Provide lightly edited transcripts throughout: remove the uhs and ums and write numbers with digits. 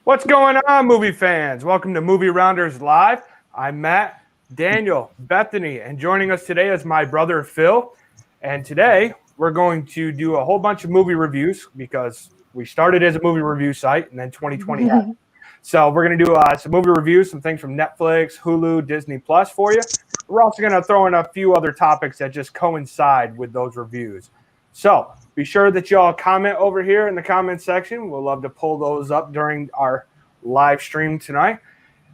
What's going on, movie fans? Welcome to Movie Rounders Live. I'm Matt, Daniel, Bethany, and joining us today is my brother Phil. And today we're going to do a whole bunch of movie reviews because we started as a movie review site and then 2020 happened. So we're going to do some movie reviews, some things from Netflix, Hulu, Disney Plus for you. We're also going to throw in a few other topics that just coincide with those reviews. So be sure that y'all comment over here in the comment section. We'll love to pull those up during our live stream tonight.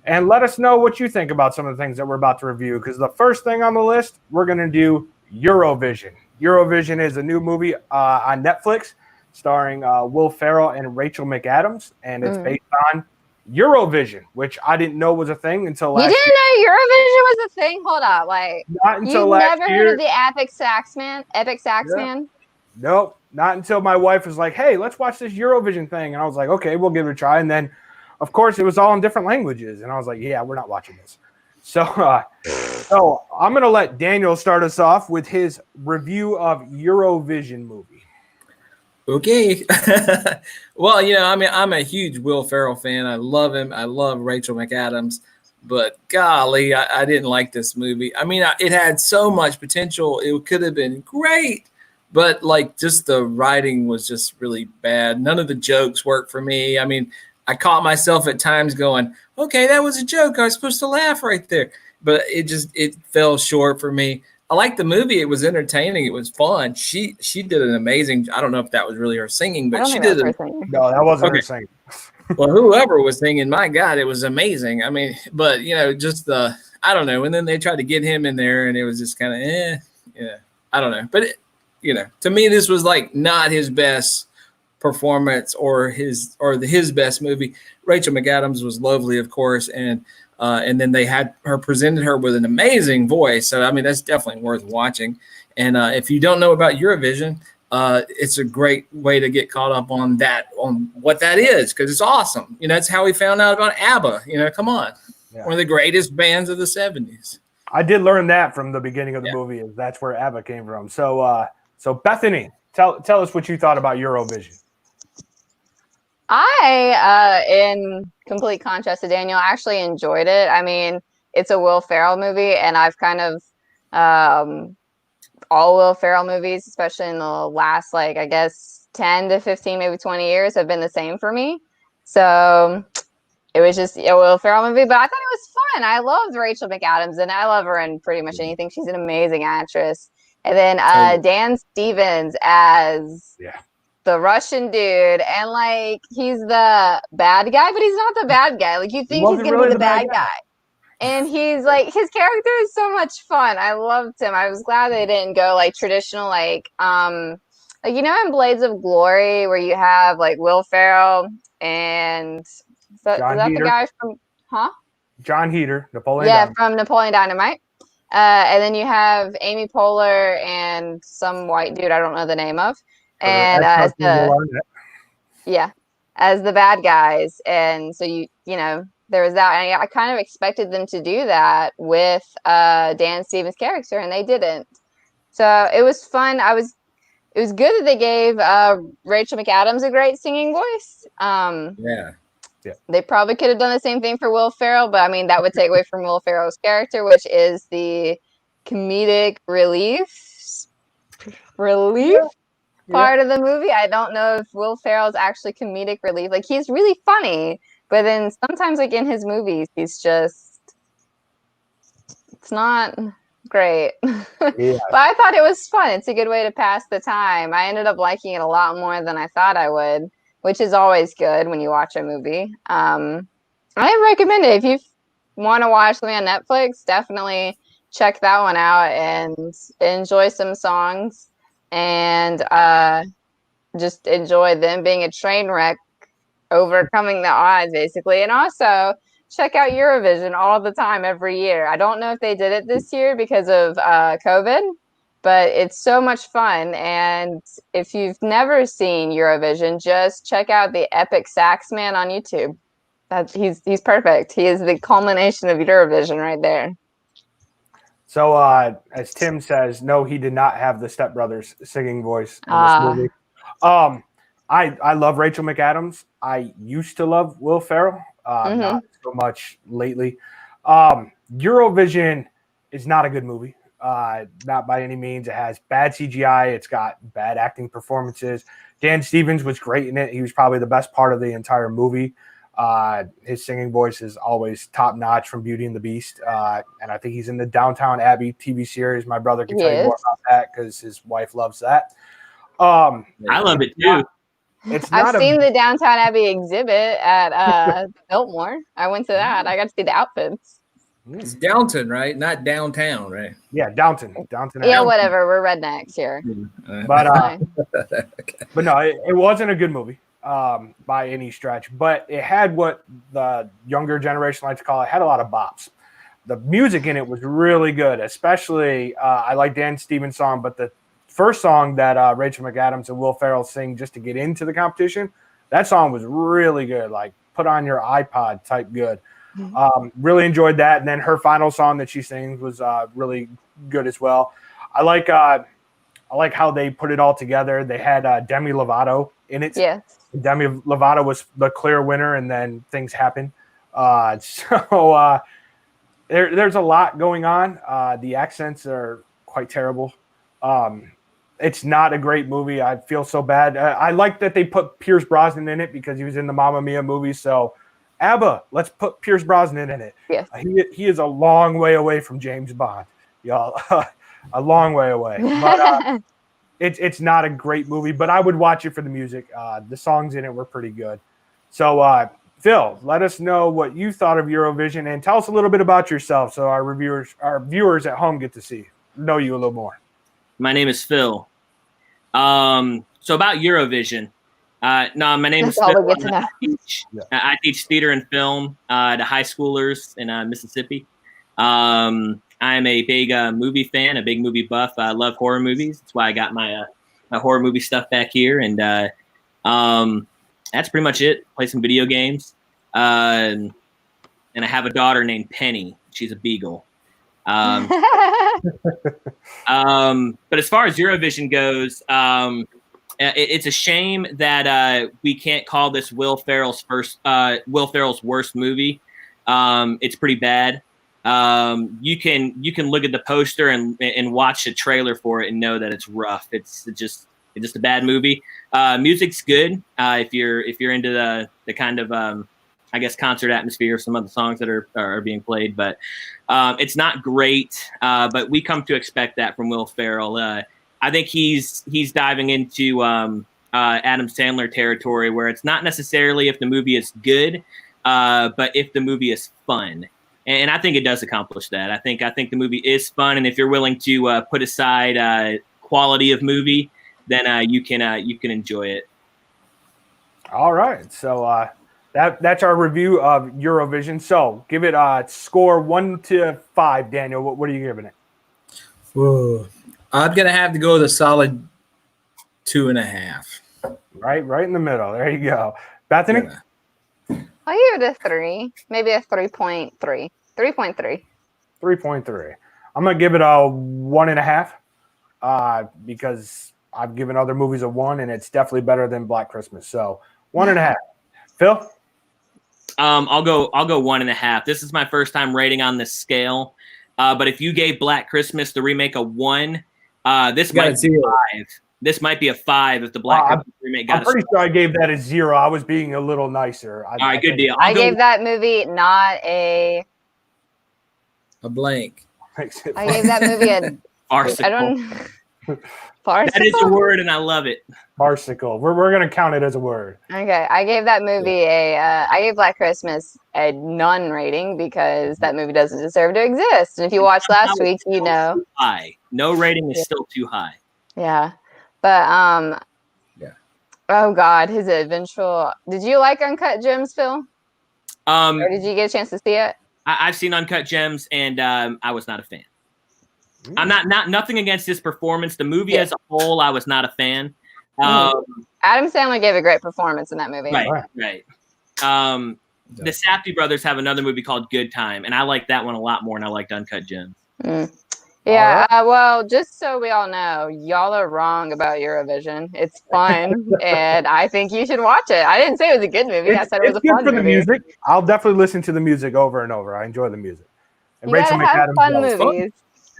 And let us know what you think about some of the things that we're about to review. Because the first thing on the list, we're going to do Eurovision. Eurovision is a new movie on Netflix starring Will Ferrell and Rachel McAdams. And it's based on Eurovision, which I didn't know was a thing until last year. You didn't know Eurovision was a thing? Hold up. Like, not until you've last never year. Heard of the Epic Sax Man? Nope, not until my wife was like, hey, let's watch this Eurovision thing. And I was like, okay, we'll give it a try. And then, of course, it was all in different languages. And I was like, yeah, we're not watching this. So I'm going to let Daniel start us off with his review of Eurovision movie. Okay. Well, I'm a huge Will Ferrell fan. I love him. I love Rachel McAdams. But golly, I didn't like this movie. I mean, it had so much potential. It could have been great. But, just the writing was just really bad. None of the jokes worked for me. I mean, I caught myself at times going, okay, that was a joke. I was supposed to laugh right there. But it fell short for me. I liked the movie. It was entertaining. It was fun. She did an amazing. I don't know if that was really her singing, but she did. No, that wasn't her singing. Well, whoever was singing, my God, it was amazing. I mean, but just I don't know. And then they tried to get him in there, and it was just kind of I don't know. But to me, this was not his best performance or his best movie. Rachel McAdams was lovely, of course, and then they had her presented her with an amazing voice. So, I mean, that's definitely worth watching. And if you don't know about Eurovision, it's a great way to get caught up on what that is, because it's awesome. It's how we found out about ABBA. Come on. Yeah. One of the greatest bands of the 70s. I did learn that from the beginning of the movie. That's where ABBA came from. So Bethany, tell us what you thought about Eurovision. I, in complete contrast to Daniel, actually enjoyed it. I mean, it's a Will Ferrell movie, and I've kind of all Will Ferrell movies, especially in the last, 10 to 15, maybe 20 years, have been the same for me. So it was just a Will Ferrell movie, but I thought it was fun. I loved Rachel McAdams, and I love her in pretty much anything. She's an amazing actress. And then Dan Stevens as the Russian dude, and he's the bad guy, but he's not the bad guy. You think he's gonna be the bad guy. And he's his character is so much fun. I loved him. I was glad they didn't go traditional, in Blades of Glory, where you have Will Ferrell and is that the guy from John Heder, Napoleon. Yeah, from Napoleon Dynamite. And then you have Amy Poehler and some white dude I don't know the name of. And as the bad guys. And so there was that. And I kind of expected them to do that with Dan Stevens' character, and they didn't. So it was fun. It was good that they gave Rachel McAdams a great singing voice. They probably could have done the same thing for Will Ferrell, but I mean that would take away from Will Ferrell's character, which is the comedic relief part of the movie. I don't know if Will Ferrell's actually comedic relief. He's really funny, but then sometimes in his movies, it's not great. But I thought it was fun. It's a good way to pass the time. I ended up liking it a lot more than I thought I would, which is always good when you watch a movie. I recommend it. If you want to watch something on Netflix, definitely check that one out and enjoy some songs and just enjoy them being a train wreck, overcoming the odds, basically. And also check out Eurovision all the time, every year. I don't know if they did it this year because of COVID, but it's so much fun. And if you've never seen Eurovision, just check out the Epic Sax Man on YouTube. He's perfect. He is the culmination of Eurovision right there. So as Tim says, no, he did not have the Step Brothers singing voice in this movie. I love Rachel McAdams. I used to love Will Ferrell, not so much lately. Eurovision is not a good movie. Not by any means. It has bad CGI. It's got bad acting performances. Dan Stevens was great in it. He was probably the best part of the entire movie. His singing voice is always top notch from Beauty and the Beast. And I think he's in the Downtown Abbey TV series. My brother can tell you more about that because his wife loves that. I love it too. I've seen the Downtown Abbey exhibit at Biltmore. I went to that. I got to see the outfits. It's Downton, right? Not downtown, right? Yeah, Downton. Yeah, whatever. We're rednecks here. But but no, it wasn't a good movie by any stretch. But it had what the younger generation likes to call it. Had a lot of bops. The music in it was really good, especially I like Dan Stevens' song, but the first song that Rachel McAdams and Will Ferrell sing just to get into the competition, that song was really good. Like put on your iPod type good. Really enjoyed that. And then her final song that she sings was really good as well. I like how they put it all together. They had Demi Lovato in it. Yes. Demi Lovato was the clear winner, and then things happened. There's a lot going on. The accents are quite terrible. It's not a great movie. I feel so bad. I like that they put Pierce Brosnan in it because he was in the Mamma Mia movie. So ABBA, let's put Pierce Brosnan in it. Yes. He is a long way away from James Bond, y'all. A long way away. But it's not a great movie, but I would watch it for the music. The songs in it were pretty good. So, Phil, let us know what you thought of Eurovision and tell us a little bit about yourself so our viewers at home get to know you a little more. My name is Phil. So about Eurovision. No, my name is Phil. I teach theater and film to high schoolers in Mississippi. I'm a big movie fan, a big movie buff. I love horror movies. That's why I got my horror movie stuff back here. And that's pretty much it. Play some video games. And I have a daughter named Penny. She's a beagle. But as far as Eurovision goes, it's a shame that we can't call this Will Ferrell's worst movie. It's pretty bad. You can look at the poster and watch a trailer for it and know that it's rough. It's just a bad movie. Music's good if you're into the kind of I guess concert atmosphere, some of the songs that are being played, but it's not great. But we come to expect that from Will Ferrell. I think he's diving into Adam Sandler territory where it's not necessarily if the movie is good, but if the movie is fun. And I think it does accomplish that. I think the movie is fun, and if you're willing to put aside quality of movie, then you can enjoy it. All right, so that's our review of Eurovision. So give it a score 1 to 5, Daniel. What are you giving it? Whoa. I'm gonna have to go with a solid 2.5. Right in the middle. There you go, Bethany. Yeah. I'll give it a 3, maybe a 3.3. 3.3. 3.3. I'm gonna give it a 1.5 because I've given other movies a 1, and it's definitely better than Black Christmas. So 1.5. Phil. I'll go 1.5. This is my first time rating on this scale. But if you gave Black Christmas the remake a 1, this might be 5. This might be a 5 if the Black Christmas remake got. I'm pretty sure I gave that a 0. I was being a little nicer. All right, good deal. I gave that movie not a blank. I gave that movie a farcical. I don't. Farcical? That is a word, and I love it. Farcical. We're gonna count it as a word. Okay, I gave that movie I gave Black Christmas a none rating because that movie doesn't deserve to exist. And if you watched last week, you know. High. No rating is still too high. Yeah, but Yeah. Oh God, his eventual. Did you like Uncut Gems, Phil? Or did you get a chance to see it? I've seen Uncut Gems, and I was not a fan. I'm not nothing against his performance. The movie as a whole, I was not a fan. Adam Sandler gave a great performance in that movie. Right. The Safdie brothers have another movie called Good Time, and I like that one a lot more than I liked Uncut Gems. Yeah, well, just so we all know, y'all are wrong about Eurovision. It's fun, and I think you should watch it. I didn't say it was a good movie. I said it was a good fun for movie. The music. I'll definitely listen to the music over and over. I enjoy the music. And You gotta have fun movies.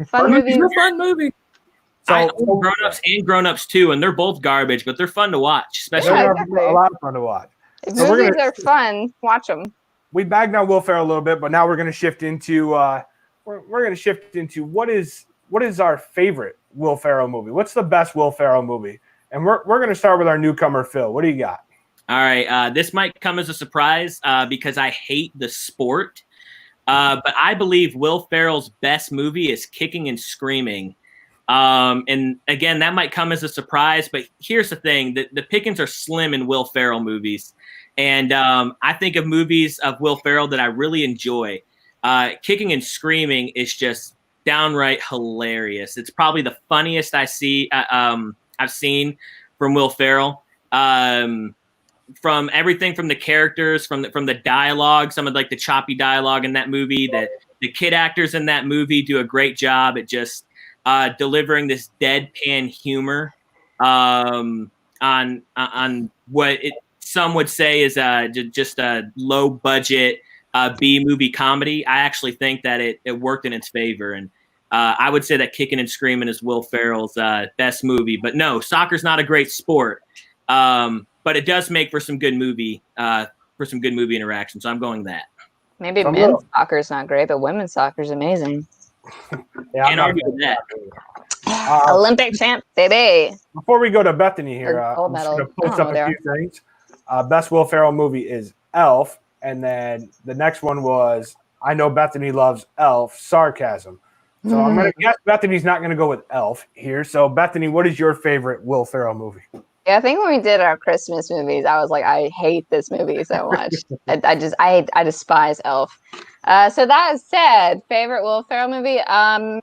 Fun movies. It's a fun movie. I own Grown-Ups and Grown-Ups 2, and they're both garbage, but they're fun to watch. Especially exactly. A lot of fun to watch. If movies are fun, watch them. We bagged on Will Ferrell a little bit, but now we're going to shift into what is our favorite Will Ferrell movie? What's the best Will Ferrell movie? And we're going to start with our newcomer, Phil. What do you got? All right. This might come as a surprise because I hate the sport. But I believe Will Ferrell's best movie is Kicking and Screaming. And again, that might come as a surprise, but here's the thing. The pickings are slim in Will Ferrell movies. And I think of movies of Will Ferrell that I really enjoy. Kicking and Screaming is just downright hilarious. It's probably the funniest I've seen from Will Ferrell. From everything from the characters, from the dialogue, some of like the choppy dialogue in that movie, that the kid actors in that movie do a great job at just delivering this deadpan humor on what some would say is just a low budget B movie comedy. I actually think that it worked in its favor, and I would say that Kicking and Screaming is Will Ferrell's best movie. But no, soccer's not a great sport. But it does make for some good movie interaction. So I'm going that. Maybe men's soccer is not great, but women's soccer is amazing. Yeah, Can't argue with that. Olympic champ, baby. Before we go to Bethany here, I'm just going to post up a few things. Best Will Ferrell movie is Elf, and then the next one was I know Bethany loves Elf, Sarcasm. So I'm going to guess Bethany's not going to go with Elf here. So Bethany, what is your favorite Will Ferrell movie? Yeah, I think when we did our Christmas movies, I was like, I hate this movie so much. I despise Elf. So that said, favorite Will Ferrell movie? I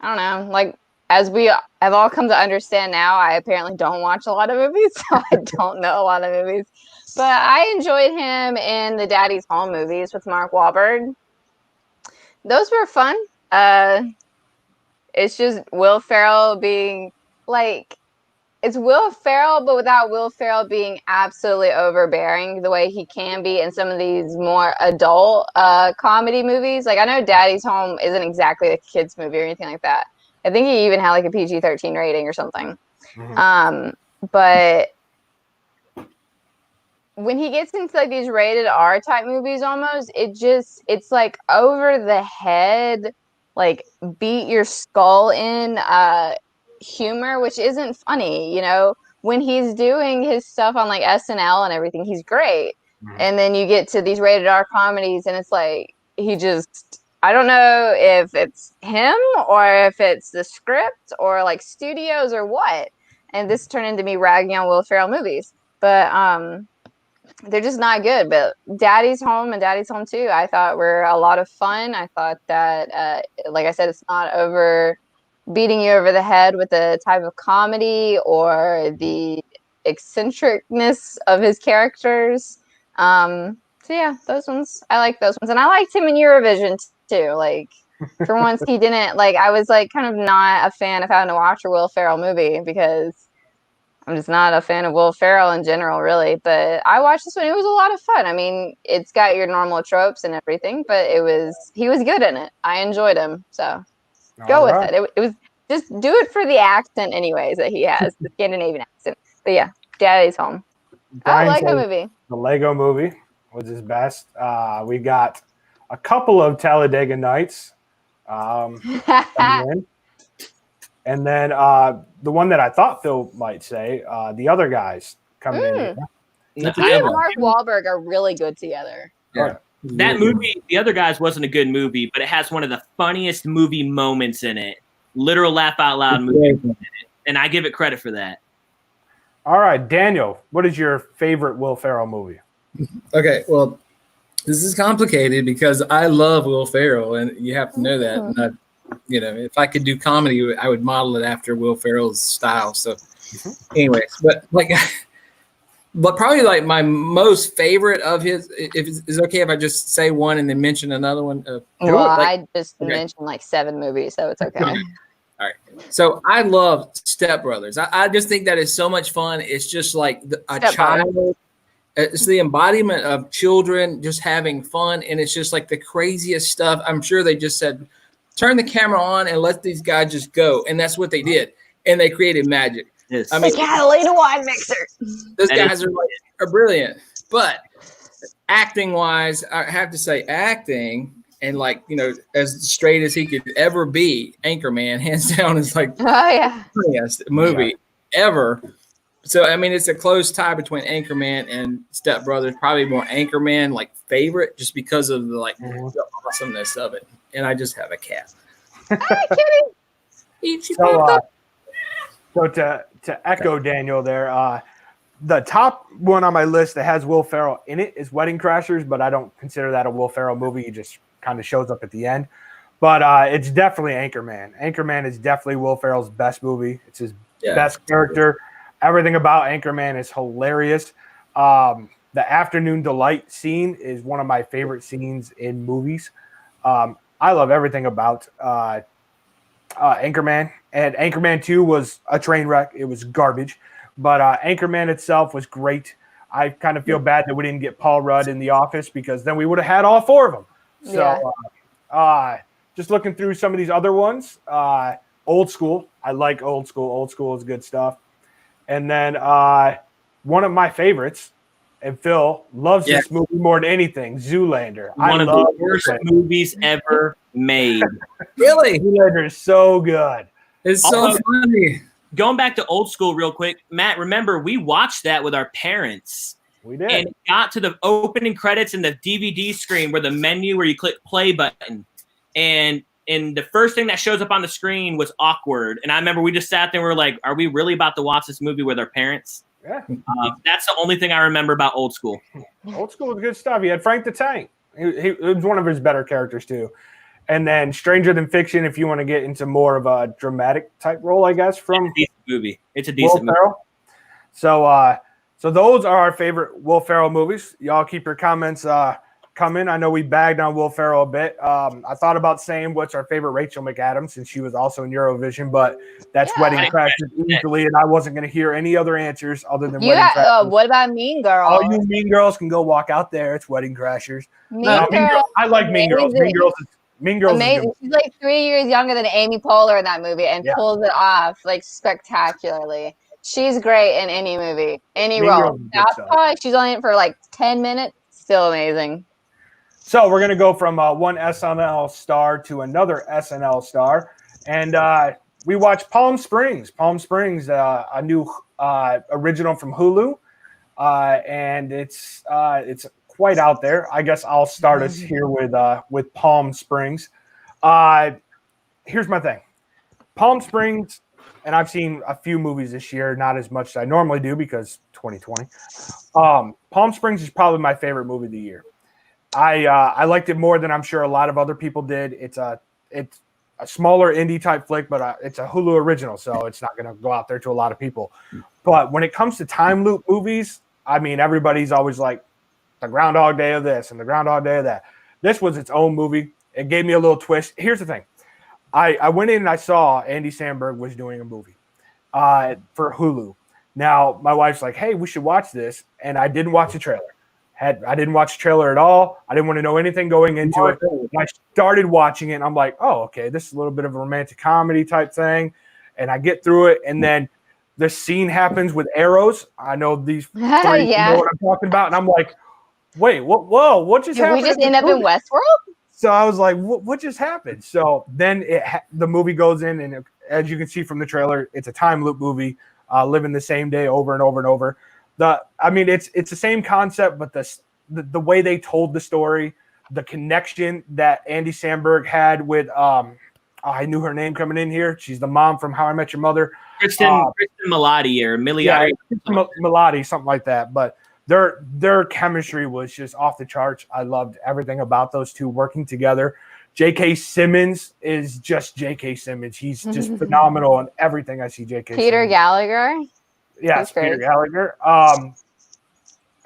don't know. Like, as we have all come to understand now, I apparently don't watch a lot of movies, so I don't know a lot of movies. But I enjoyed him in the Daddy's Home movies with Mark Wahlberg. Those were fun. It's just Will Ferrell being like, it's Will Ferrell, but without Will Ferrell being absolutely overbearing the way he can be in some of these more adult comedy movies. Like, I know Daddy's Home isn't exactly a kid's movie or anything like that. I think he even had like a PG-13 rating or something. Mm-hmm. But when he gets into like these rated R type movies almost, it's like over the head, like beat your skull in humor, which isn't funny, you know. When he's doing his stuff on like SNL and everything, he's great. And then you get to these rated R comedies and it's like I don't know if it's him or if it's the script or like studios or what. And this turned into me ragging on Will Ferrell movies, but they're just not good. But Daddy's Home and Daddy's Home 2 I thought were a lot of fun. I thought that like I said, it's not beating you over the head with the type of comedy or the eccentricness of his characters. So yeah, those ones, I like those ones. And I liked him in Eurovision too. Like, for once he didn't, like, I was like kind of not a fan of having to watch a Will Ferrell movie because I'm just not a fan of Will Ferrell in general, really. But I watched this one. It was a lot of fun. I mean, it's got your normal tropes and everything, but he was good in it. I enjoyed him. So go with it. It was just do it for the accent anyways that he has, the Scandinavian accent. But yeah, Daddy's Home. I like the movie. The Lego Movie was his best. We got a couple of Talladega Nights. And then the one that I thought Phil might say, The Other Guys coming in. He and Mark Wahlberg are really good together. Yeah. That movie, The Other Guys, wasn't a good movie, but it has one of the funniest movie moments in it. Literal laugh out loud movie in it. And I give it credit for that. All right, Daniel, what is your favorite Will Ferrell movie? Okay, well, this is complicated because I love Will Ferrell, and you have to know that. And if I could do comedy, I would model it after Will Ferrell's style. So, anyways, but like, But probably like my most favorite of his, if it's okay if I just say one and then mention another one. Well, I just mentioned like 7 movies, so it's okay. All right. So I love Step Brothers. I just think that is so much fun. It's just like a child. It's the embodiment of children just having fun. And it's just like the craziest stuff. I'm sure they just said, turn the camera on and let these guys just go. And that's what they did. And they created magic. Yes. I mean, Catalina wine mixer. Those guys are brilliant. But acting wise, I have to say acting. And like, you know, as straight as he could ever be, Anchorman, hands down, is like the funniest movie ever. So, I mean, it's a close tie between Anchorman and Step Brothers. Probably more Anchorman, like, favorite, just because of the the awesomeness of it. And I just have a cat. Hi, kitty. So to echo Daniel there, the top one on my list that has Will Ferrell in it is Wedding Crashers, but I don't consider that a Will Ferrell movie. He just kind of shows up at the end. But it's definitely Anchorman. Anchorman is definitely Will Ferrell's best movie. It's his best character. Everything about Anchorman is hilarious. The afternoon delight scene is one of my favorite scenes in movies. I love everything about Anchorman. And Anchorman 2 was a train wreck. It was garbage. But Anchorman itself was great. I kind of feel bad that we didn't get Paul Rudd in the office because then we would have had all 4 of them. So just looking through some of these other ones, Old School. I like Old School. Old School is good stuff. And then one of my favorites, and Phil loves this movie more than anything, Zoolander. One of the worst movies ever made. Really? Zoolander is so good. It's so funny. Going back to Old School real quick, Matt, remember we watched that with our parents. We did. And it got to the opening credits and the DVD screen where the menu where you click play button. And the first thing that shows up on the screen was awkward. And I remember we just sat there and we were like, are we really about to watch this movie with our parents? Yeah. That's the only thing I remember about Old School. Old School was good stuff. He had Frank the Tank. He was one of his better characters too. And then Stranger Than Fiction, if you want to get into more of a dramatic type role, I guess, from it's a decent movie. It's a decent movie. So those are our favorite Will Ferrell movies. Y'all keep your comments coming. I know we bagged on Will Ferrell a bit. I thought about saying what's our favorite Rachel McAdams since she was also in Eurovision, but that's Wedding Crashers easily, and I wasn't going to hear any other answers other than Wedding Crashers. What about Mean Girls? All you Mean Girls can go walk out there. It's Wedding Crashers. I like Mean Girls. Mean Girls. Amazing. She's like 3 years younger than Amy Poehler in that movie and pulls it off like spectacularly. She's great in any movie, any role. She's only in it for like 10 minutes. Still amazing. So we're going to go from one SNL star to another SNL star. And we watched Palm Springs. Palm Springs, a new original from Hulu. And it's quite out there. I guess I'll start us here with Palm Springs. Here's my thing. Palm Springs, and I've seen a few movies this year, not as much as I normally do because 2020. Palm Springs is probably my favorite movie of the year. I liked it more than I'm sure a lot of other people did. It's a smaller indie type flick, but it's a Hulu original, so it's not going to go out there to a lot of people. But when it comes to time loop movies, I mean, everybody's always like the Groundhog Day of this and the Groundhog Day of that. This was its own movie. It gave me a little twist. Here's the thing. I went in and I saw Andy Samberg was doing a movie for Hulu. Now, my wife's like, hey, we should watch this. And I didn't watch the trailer. I didn't watch the trailer at all. I didn't want to know anything going into it. And I started watching it, and I'm like, oh, okay, this is a little bit of a romantic comedy type thing. And I get through it, and then this scene happens with arrows. I know these three know what I'm talking about. And I'm like, wait, what just happened? Did we just end up in Westworld? So I was like, what just happened? So then the movie goes in, and as you can see from the trailer, it's a time loop movie, living the same day over and over and over. It's the same concept, but the way they told the story, the connection that Andy Samberg had with I knew her name coming in here. She's the mom from How I Met Your Mother. Kristen Milotti or Milioti. Yeah, Milotti, something like that. But their chemistry was just off the charts. I loved everything about those two working together. J.K. Simmons is just J.K. Simmons. He's just phenomenal in everything I see J.K. Peter Simmons. Gallagher. Yes, Peter Gallagher.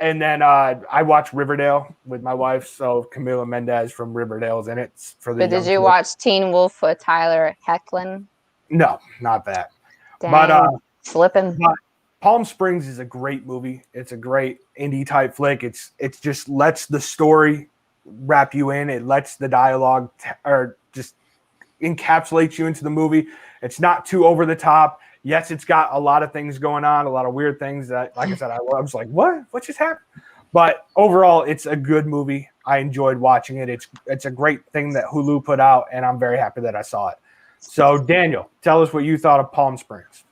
And then I watched Riverdale with my wife, so Camila Mendez from Riverdale is in it for the. But did you watch Teen Wolf with Tyler Hoechlin? No, not that. Dang, But slipping. But Palm Springs is a great movie. It's a great indie type flick. It's just lets the story wrap you in. It lets the dialogue or just encapsulates you into the movie. It's not too over the top. Yes, it's got a lot of things going on, a lot of weird things that, like I said, I was like, what just happened? But overall, it's a good movie. I enjoyed watching it. It's a great thing that Hulu put out, and I'm very happy that I saw it. So, Daniel, tell us what you thought of Palm Springs.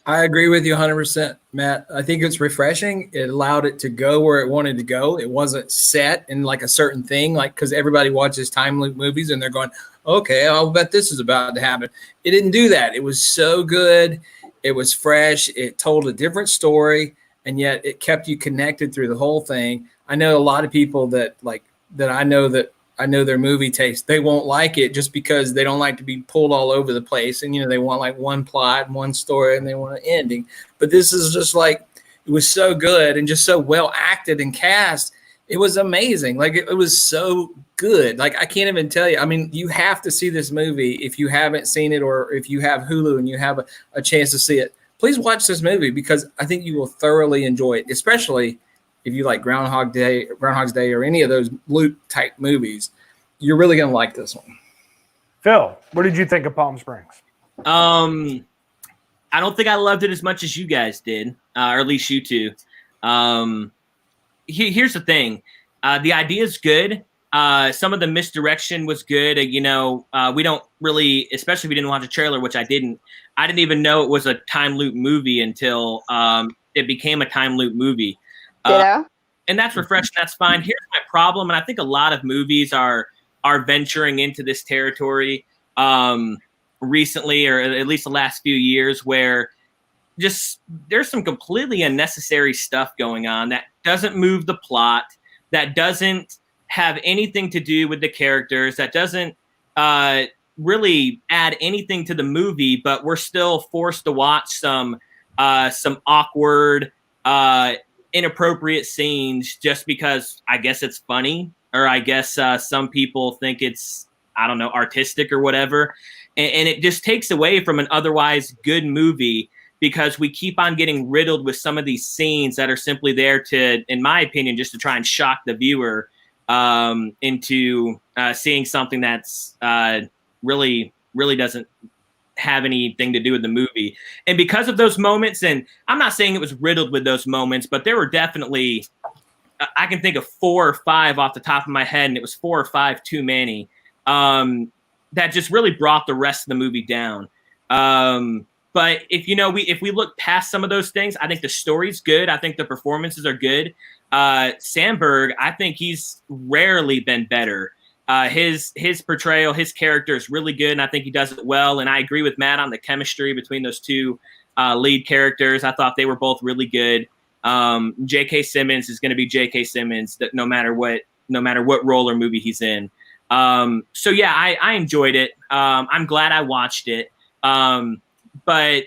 I agree with you 100%, Matt. I think it's refreshing. It allowed it to go where it wanted to go. It wasn't set in like a certain thing, like because everybody watches time loop movies and they're going, okay, I'll bet this is about to happen. It didn't do that. It was so good. It was fresh. It told a different story, and yet it kept you connected through the whole thing. I know a lot of people that I know their movie taste. They won't like it just because they don't like to be pulled all over the place. And, they want like one plot and one story and they want an ending. But this is just like, it was so good and just so well acted and cast. It was amazing. Like it was so good. Like I can't even tell you. I mean, you have to see this movie if you haven't seen it, or if you have Hulu and you have a chance to see it. Please watch this movie because I think you will thoroughly enjoy it, especially if you like Groundhog's Day or any of those loop type movies. You're really going to like this one. Phil, what did you think of Palm Springs? I don't think I loved it as much as you guys did, or at least you two. Here's the thing. The idea is good. Some of the misdirection was good. We don't really, especially if we didn't watch a trailer, which I didn't even know it was a time loop movie until it became a time loop movie. And that's refreshing. That's fine. Here's my problem. And I think a lot of movies are venturing into this territory recently, or at least the last few years, where just there's some completely unnecessary stuff going on that doesn't move the plot, that doesn't have anything to do with the characters, that doesn't really add anything to the movie, but we're still forced to watch some awkward, inappropriate scenes just because I guess it's funny, or I guess some people think it's, I don't know, artistic or whatever. And it just takes away from an otherwise good movie because we keep on getting riddled with some of these scenes that are simply there to, in my opinion, just to try and shock the viewer into seeing something that's really doesn't have anything to do with the movie. And because of those moments, and I'm not saying it was riddled with those moments, but there were definitely, I can think of 4 or 5 off the top of my head, and it was 4 or 5 too many, that just really brought the rest of the movie down. But if we look past some of those things, I think the story's good. I think the performances are good. Sandberg, I think he's rarely been better. His portrayal, his character is really good, and I think he does it well. And I agree with Matt on the chemistry between those two lead characters. I thought they were both really good. J.K. Simmons is going to be J.K. Simmons, that no matter what role or movie he's in. So yeah, I enjoyed it. I'm glad I watched it. But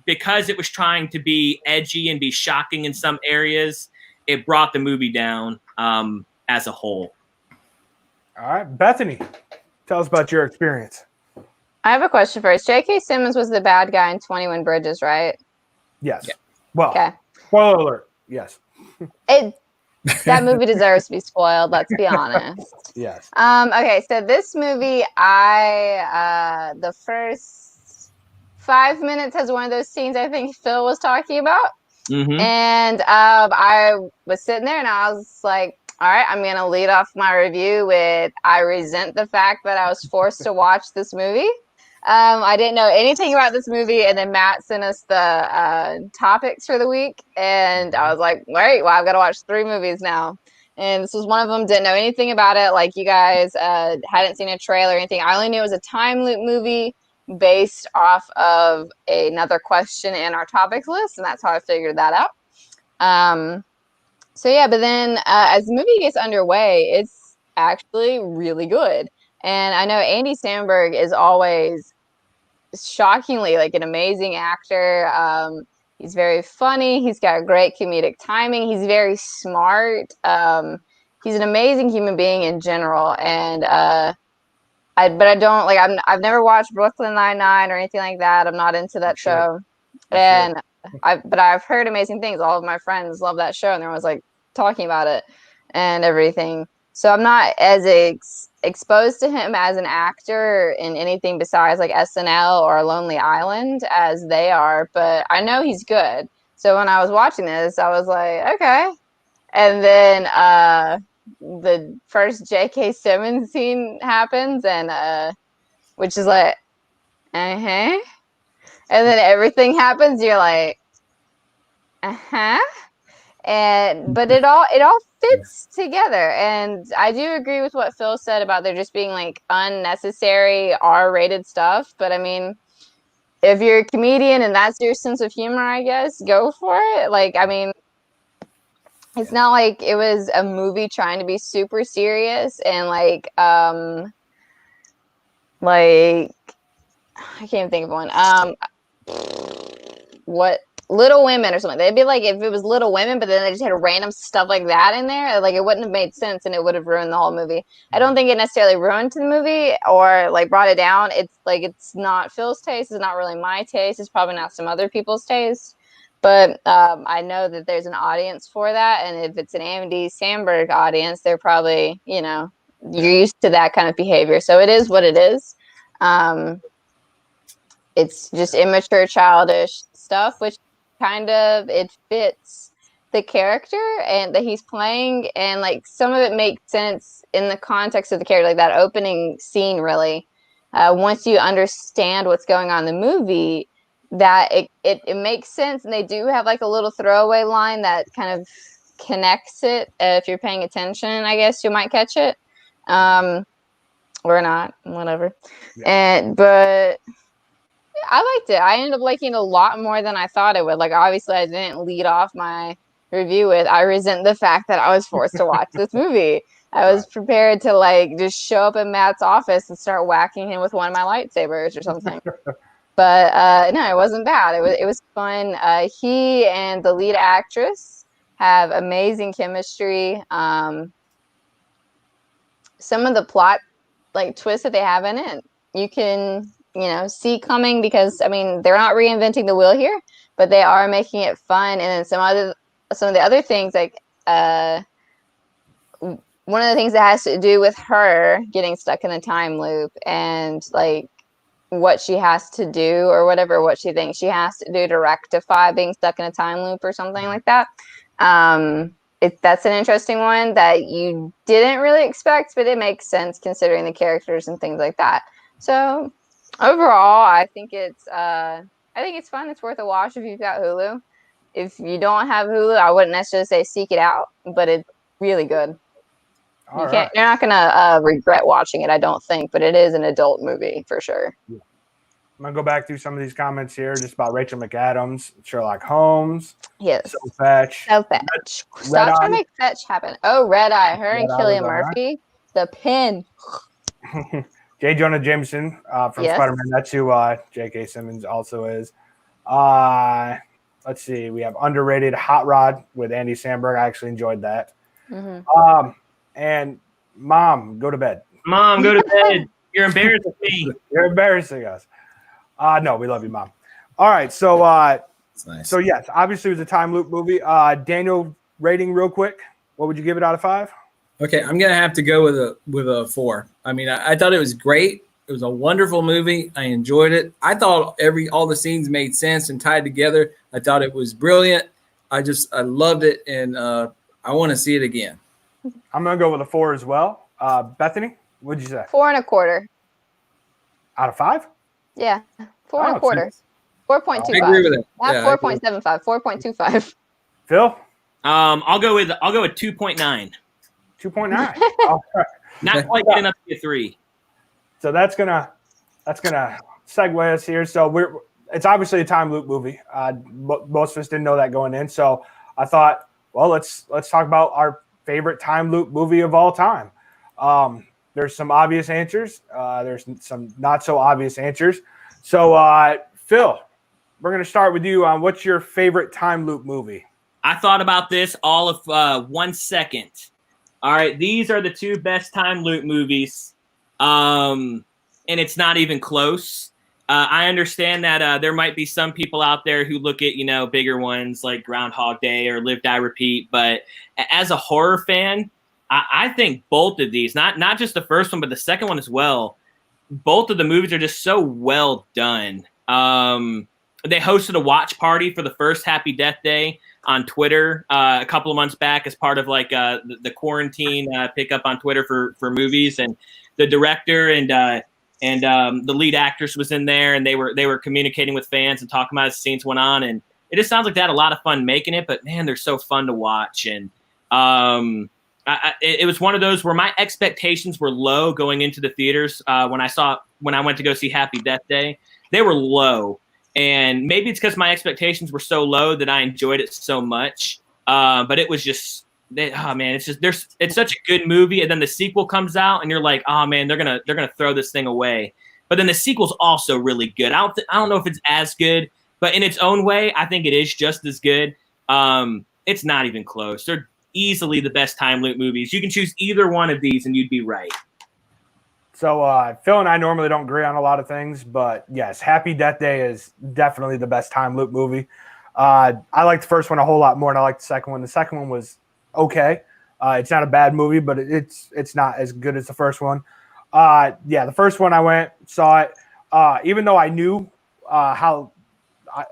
because it was trying to be edgy and be shocking in some areas, it brought the movie down as a whole. All right, Bethany, tell us about your experience. I have a question first. J.K. Simmons was the bad guy in 21 Bridges, right? Yes. Yeah. Well, okay. Spoiler alert. Yes. That movie deserves to be spoiled. Let's be honest. Yes. Okay, so this movie, the first 5 minutes has one of those scenes I think Phil was talking about. Mm-hmm. And I was sitting there and I was like, all right, I'm going to lead off my review with, I resent the fact that I was forced to watch this movie. I didn't know anything about this movie, and then Matt sent us the topics for the week, and I was like, great, well, I've got to watch 3 movies now. And this was one of them. Didn't know anything about it. Like, you guys hadn't seen a trailer or anything. I only knew it was a time loop movie based off of another question in our topics list, and that's how I figured that out. So yeah, but then as the movie gets underway, it's actually really good. And I know Andy Samberg is always shockingly like an amazing actor. He's very funny. He's got great comedic timing. He's very smart. He's an amazing human being in general. And I don't like. I've never watched Brooklyn Nine-Nine or anything like that. I'm not into that show. And but I've heard amazing things. All of my friends love that show, and they're always like talking about it and everything. So I'm not as exposed to him as an actor in anything besides like SNL or Lonely Island as they are, but I know he's good. So when I was watching this, I was like, okay. And then the first J.K. Simmons scene happens, and which is like, and then everything happens. You're like, but it all fits together. And I do agree with what Phil said about there just being like unnecessary R-rated stuff. But I mean, if you're a comedian and that's your sense of humor, I guess go for it. Like, I mean, it's not like it was a movie trying to be super serious and like I can't think of one. What Little Women or something. They'd be like if it was Little Women, but then they just had random stuff like that in there, like it wouldn't have made sense and it would have ruined the whole movie. I don't think it necessarily ruined the movie or like brought it down. It's like it's not Phil's taste, it's not really my taste, it's probably not some other people's taste. But I know that there's an audience for that, and if it's an Andy Samberg audience, they're probably, you're used to that kind of behavior. So it is what it is. It's just immature, childish stuff, which kind of it fits the character and that he's playing, and like some of it makes sense in the context of the character, like that opening scene. Really, once you understand what's going on in the movie, that it makes sense, and they do have like a little throwaway line that kind of connects it. If you're paying attention, I guess you might catch it, or not, whatever. But I liked it. I ended up liking it a lot more than I thought it would. Like, obviously, I didn't lead off my review with, I resent the fact that I was forced to watch this movie. I was prepared to like just show up in Matt's office and start whacking him with one of my lightsabers or something. But no, it wasn't bad. It was fun. He and the lead actress have amazing chemistry. Some of the plot like twists that they have in it, you can see coming, because I mean they're not reinventing the wheel here, but they are making it fun. And then some of the other things, like one of the things that has to do with her getting stuck in a time loop and like what she has to do or whatever, what she thinks she has to do to rectify being stuck in a time loop or something like that. That's an interesting one that you didn't really expect, but it makes sense considering the characters and things like that. So overall, I think it's fun. It's worth a watch if you've got Hulu. If you don't have Hulu, I wouldn't necessarily say seek it out, but it's really good. You're not gonna regret watching it, I don't think, but it is an adult movie for sure. Yeah. I'm gonna go back through some of these comments here, just about Rachel McAdams, Sherlock Holmes. Yes. So Fetch. Stop trying to make Fetch happen. Oh, Red Eye. Her and Cillian Murphy. The pin. J. Jonah Jameson from Spider-Man. That's who J.K. Simmons also is. Let's see. We have underrated Hot Rod with Andy Samberg. I actually enjoyed that. Mm-hmm. And Mom, go to bed. Mom, go to bed. You're embarrassing me. You're embarrassing us. No, we love you, Mom. All right. So, nice. So yes, obviously it was a time loop movie. Daniel, rating real quick. What would you give it out of 5? Okay, I'm gonna have to go with a 4. I mean, I thought it was great. It was a wonderful movie. I enjoyed it. I thought all the scenes made sense and tied together. I thought it was brilliant. I loved it, and I want to see it again. I'm gonna go with a 4 as well. Bethany, what'd you say? 4.25. Out of 5? Yeah, 4.25. 4.25. I agree with it. Not 4.75. 4.25. Phil? I'll go with 2.9. 2.9. Right. Not quite getting up to a 3. So that's gonna segue us here. So it's obviously a time loop movie. Most of us didn't know that going in. So I thought, well, let's talk about our favorite time loop movie of all time. There's some obvious answers. There's some not so obvious answers. So Phil, we're going to start with you on what's your favorite time loop movie? I thought about this all of 1 second. All right, these are the two best time loop movies, and it's not even close. I understand that there might be some people out there who look at, bigger ones like Groundhog Day or Live, Die, Repeat. But as a horror fan, I think both of these, not just the first one, but the second one as well, both of the movies are just so well done. They hosted a watch party for the first Happy Death Day on Twitter a couple of months back as part of like the quarantine pickup on Twitter for movies. And the director and the lead actress was in there, and they were communicating with fans and talking about as scenes went on. And it just sounds like they had a lot of fun making it, but man, they're so fun to watch. And it was one of those where my expectations were low going into the theaters. When I went to go see Happy Death Day, they were low. And maybe it's because my expectations were so low that I enjoyed it so much. But it was just, it's such a good movie. And then the sequel comes out, and you're like, oh man, they're gonna throw this thing away. But then the sequel's also really good. I don't know if it's as good, but in its own way, I think it is just as good. It's not even close. They're easily the best time loop movies. You can choose either one of these, and you'd be right. So Phil and I normally don't agree on a lot of things, but yes, Happy Death Day is definitely the best time loop movie. I like the first one a whole lot more than I like the second one. The second one was okay. It's not a bad movie, but it's not as good as the first one. The first one I saw it, even though I knew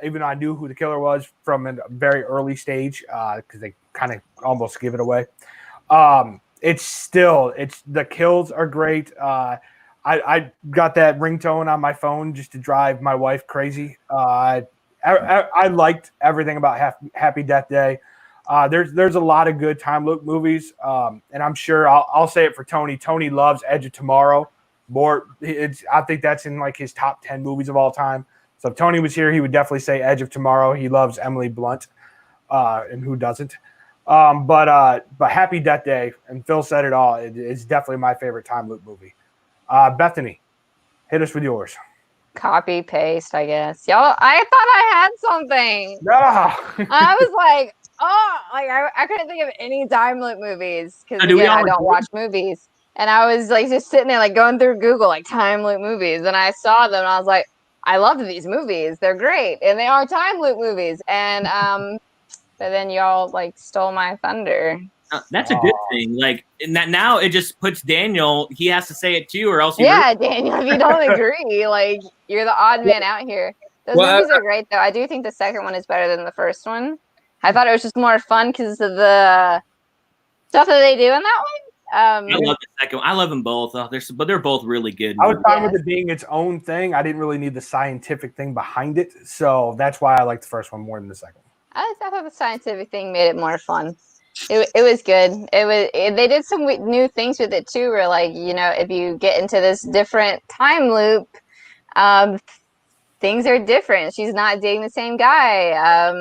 even though I knew who the killer was from a very early stage, because they kind of almost give it away. The kills are great. I got that ringtone on my phone just to drive my wife crazy. I liked everything about Happy Death Day. There's a lot of good time loop movies, and I'm sure I'll say it for Tony. Tony loves Edge of Tomorrow more. I think that's in like his top 10 movies of all time. So if Tony was here, he would definitely say Edge of Tomorrow. He loves Emily Blunt, and who doesn't? But Happy Death Day, and Phil said it all. It's definitely my favorite time loop movie. Bethany, hit us with yours. Copy paste, I guess. Y'all, I thought I had something. No. I was like, I couldn't think of any time loop movies because I don't watch movies. And I was like just sitting there like going through Google like time loop movies, and I saw them and I was like, I love these movies. They're great, and they are time loop movies. And but then y'all like stole my thunder. That's a good thing. Like now, it just puts Daniel. He has to say it too, or else. Daniel, if you don't agree, like you're the odd man out here. Those movies are great, though. I do think the second one is better than the first one. I thought it was just more fun because of the stuff that they do in that one. I love the second one. I love them both. But they're both really good. I was fine with it being its own thing. I didn't really need the scientific thing behind it, so that's why I like the first one more than the second one. I thought the scientific thing made it more fun. It was good. They did some new things with it too, where like, if you get into this different time loop, things are different. She's not dating the same guy.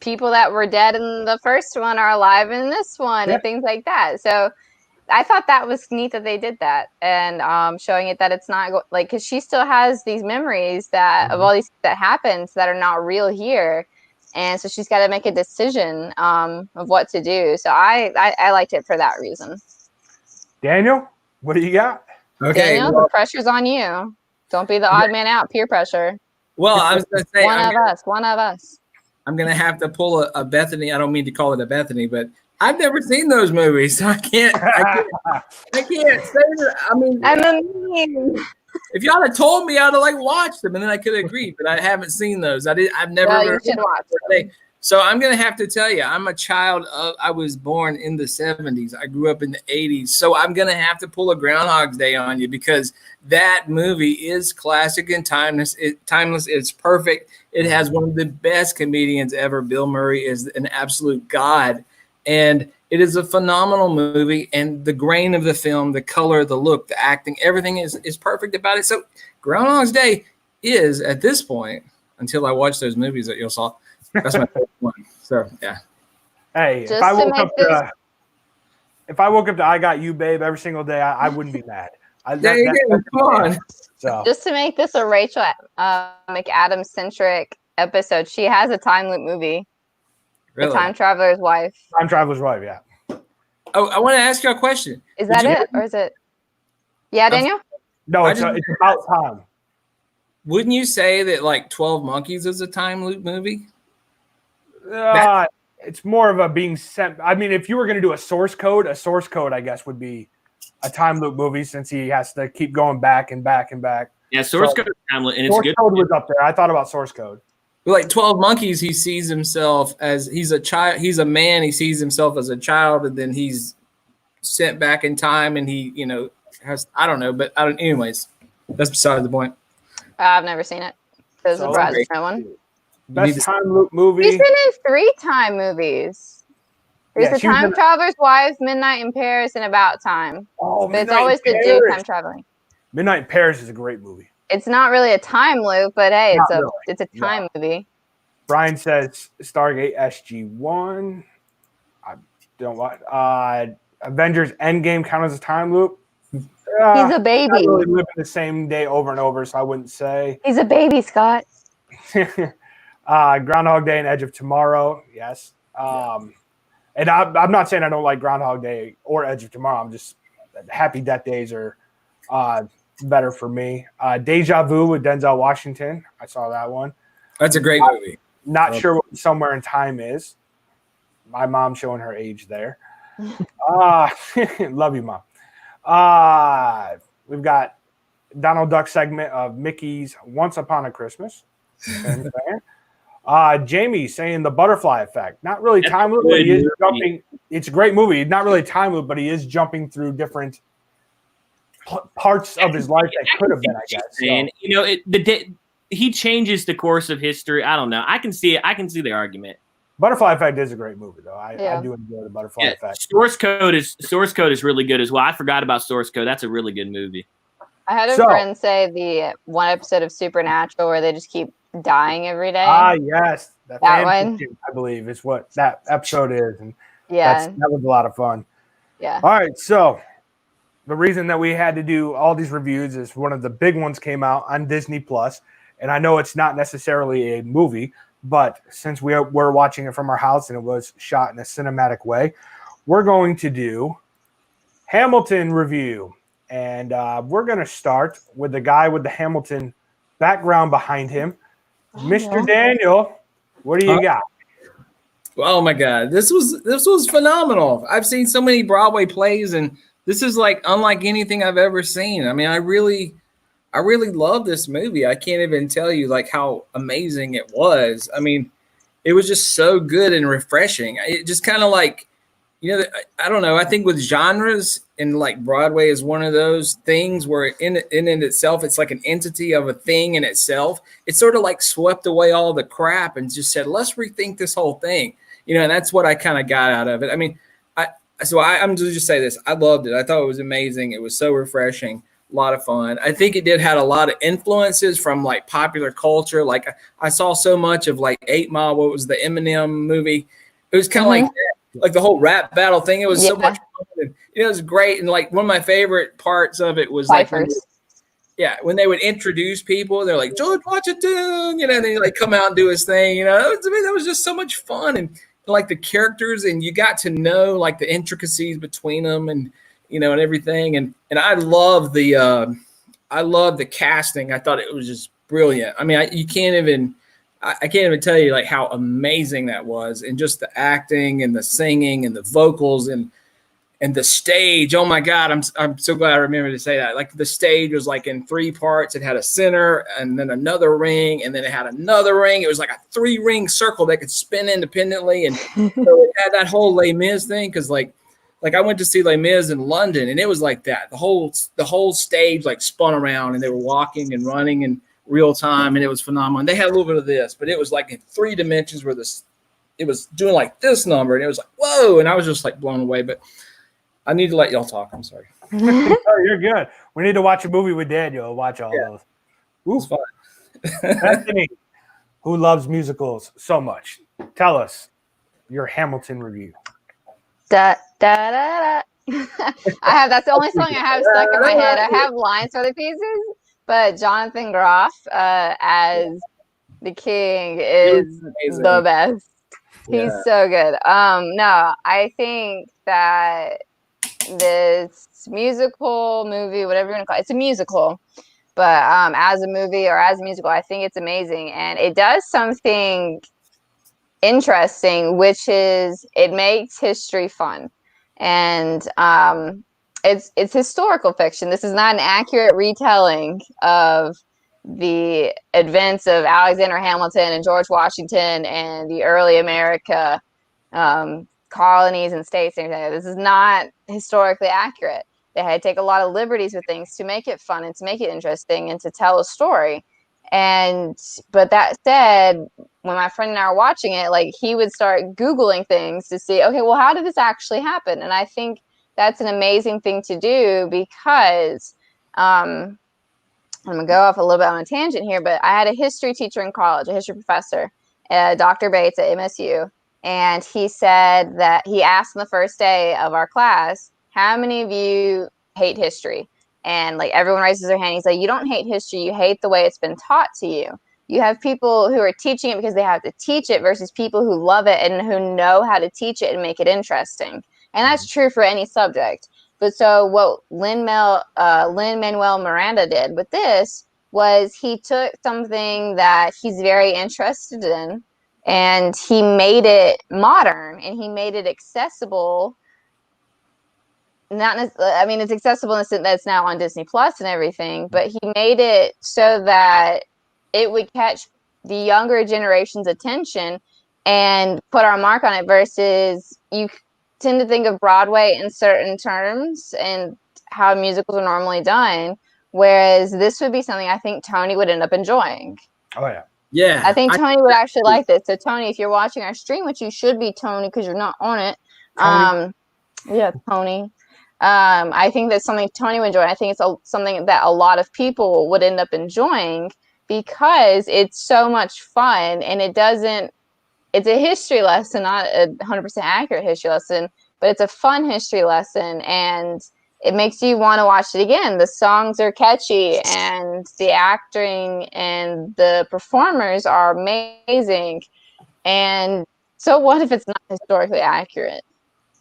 People that were dead in the first one are alive in this one, and things like that. So I thought that was neat that they did that, and showing it that it's not because she still has these memories of all these things that happened that are not real here. And so she's got to make a decision of what to do. So I liked it for that reason. Daniel, what do you got? Okay, Daniel, the pressure's on you. Don't be the odd man out. Peer pressure. Well, I was going to say one of us. I'm going to have to pull a Bethany. I don't mean to call it a Bethany, but I've never seen those movies, so I can't say that. I mean, if y'all had told me, I'd have watched them, and then I could agree. But I haven't seen those. I've never. Well, you should watch them. So I'm gonna have to tell you, I'm a child of. I was born in the 70s. I grew up in the 80s. So I'm gonna have to pull a Groundhog's Day on you because that movie is classic and timeless. It's perfect. It has one of the best comedians ever. Bill Murray is an absolute god, and it is a phenomenal movie, and the grain of the film, the color, the look, the acting, everything is perfect about it. So Groundhog's Day is, at this point, until I watch those movies that you saw, that's my favorite one. So, yeah. Hey, if I woke up to I Got You, Babe, every single day, I wouldn't be mad. Come on. So. Just to make this a Rachel McAdams-centric episode. She has a time loop movie. Really? The Time Traveler's Wife. Time Traveler's Wife, yeah. Oh, I want to ask you a question. Is that it? Or is it? Yeah, Daniel? No, it's about time. Wouldn't you say that like 12 Monkeys is a time loop movie? It's more of a being sent. I mean, if you were going to do a source code, I guess, would be a time loop movie since he has to keep going back and back and back. Yeah, source code is time loop, and it's source good. Code was up there. I thought about source code. Like 12 Monkeys, he sees himself as he's a child. He's a man. He sees himself as a child, and then he's sent back in time, and he, has, I don't know, but anyways, that's beside the point. I've never seen it. There's a Brad Pitt one. Best time loop movie. He's been in 3 time movies. There's The Time Traveler's Wife, Midnight in Paris, and About Time. Oh, but it's always to do with time traveling. Midnight in Paris is a great movie. It's not really a time loop, but hey, it's a time movie. Brian says Stargate SG-1. I don't want Avengers Endgame count as a time loop. He's a baby. I really live in the same day over and over, so I wouldn't say. He's a baby, Scott. Groundhog Day and Edge of Tomorrow, yes. And I'm not saying I don't like Groundhog Day or Edge of Tomorrow. I'm just Happy Death Days are better for me. Deja Vu with Denzel Washington. I saw that one. That's a great movie. Not sure what Somewhere in Time is. My mom showing her age there. Love you, Mom. We've got Donald Duck segment of Mickey's Once Upon a Christmas. Jamie saying The Butterfly Effect. Not really time loop, but he is jumping. It's a great movie. Not really time loop, but he is jumping through different parts of his life that could have been, I guess. And he changes the course of history. I don't know. I can see it. I can see the argument. Butterfly Effect is a great movie, though. I do enjoy The Butterfly Effect. Source Code is really good as well. I forgot about Source Code. That's a really good movie. I had a friend say the one episode of Supernatural where they just keep dying every day. Yes. That one, I believe, is what that episode is. And that was a lot of fun. Yeah. All right. So the reason that we had to do all these reviews is one of the big ones came out on Disney Plus. And I know it's not necessarily a movie, but since we're watching it from our house and it was shot in a cinematic way, we're going to do Hamilton review. And we're going to start with the guy with the Hamilton background behind him. Mr. Daniel, what do you got? Oh my God, this was phenomenal. I've seen so many Broadway plays, and this is like unlike anything I've ever seen. I mean, I really love this movie. I can't even tell you like how amazing it was. I mean, it was just so good and refreshing. It just kind of like, I don't know. I think with genres, and like Broadway is one of those things where in itself, it's like an entity of a thing in itself. It sort of like swept away all the crap and just said, let's rethink this whole thing. And that's what I kind of got out of it. I mean, I'm just say this. I loved it. I thought it was amazing. It was so refreshing. A lot of fun. I think it had a lot of influences from like popular culture. Like I saw so much of like 8 Mile, what was the Eminem movie? It was kind of like that. Like the whole rap battle thing. It was so much fun. And, it was great. And like one of my favorite parts of it was like when they would introduce people, they're like, George Washington, and then he like come out and do his thing. That was just so much fun. And like the characters, and you got to know like the intricacies between them and and everything. And I love the casting. I thought it was just brilliant. I mean, I can't even tell you like how amazing that was, and just the acting and the singing and the vocals and the stage. Oh my God, I'm so glad I remembered to say that. Like the stage was like in 3 parts. It had a center and then another ring, and then it had another ring. It was like a 3-ring circle that could spin independently, and so it had that whole Les Mis thing because like I went to see Les Mis in London, and it was like that. The whole stage like spun around, and they were walking and running in real time, and it was phenomenal. And they had a little bit of this, but it was like in 3 dimensions where it was doing like this number, and it was like, whoa, and I was just like blown away. But I need to let y'all talk. I'm sorry. Oh, you're good. We need to watch a movie with Daniel. Watch all those. It's fun. Anthony, who loves musicals so much, tell us your Hamilton review. Da, da, da, da. That's the only song I have stuck in my head. I have lines for the pieces, but Jonathan Groff as the king is the best. He's so good. No, I think that this musical movie, whatever you want to call it, it's a musical, but as a movie or as a musical, I think it's amazing, and it does something interesting, which is it makes history fun, and it's historical fiction. This is not an accurate retelling of the events of Alexander Hamilton and George Washington and the early America colonies and states. This is not historically accurate. They had to take a lot of liberties with things to make it fun and to make it interesting and to tell a story. But that said, when my friend and I were watching it, like, he would start Googling things to see, okay, well, how did this actually happen? And I think that's an amazing thing to do, because I'm going to go off a little bit on a tangent here, but I had a history teacher in college, a history professor, Dr. Bates at MSU. And he said that he asked on the first day of our class, how many of you hate history? And like everyone raises their hand. He's like, you don't hate history. You hate the way it's been taught to you. You have people who are teaching it because they have to teach it versus people who love it and who know how to teach it and make it interesting. And that's true for any subject. But so what Lin-Manuel Miranda did with this was he took something that he's very interested in and he made it modern and he made it accessible. It's accessible in the sense that it's now on Disney Plus and everything, but he made it so that it would catch the younger generation's attention and put our mark on it, versus you tend to think of Broadway in certain terms and how musicals are normally done, whereas this would be something I think Tony would end up enjoying. Oh, yeah. Yeah. I think Tony would actually like this. So, Tony, if you're watching our stream, which you should be, Tony, because you're not on it. Tony. Yeah, Tony. I think that's something Tony would enjoy. I think it's something that a lot of people would end up enjoying because it's so much fun, and it's a history lesson, not a 100% accurate history lesson, but it's a fun history lesson, and it makes you want to watch it again. The songs are catchy, and the acting and the performers are amazing. And so what if it's not historically accurate?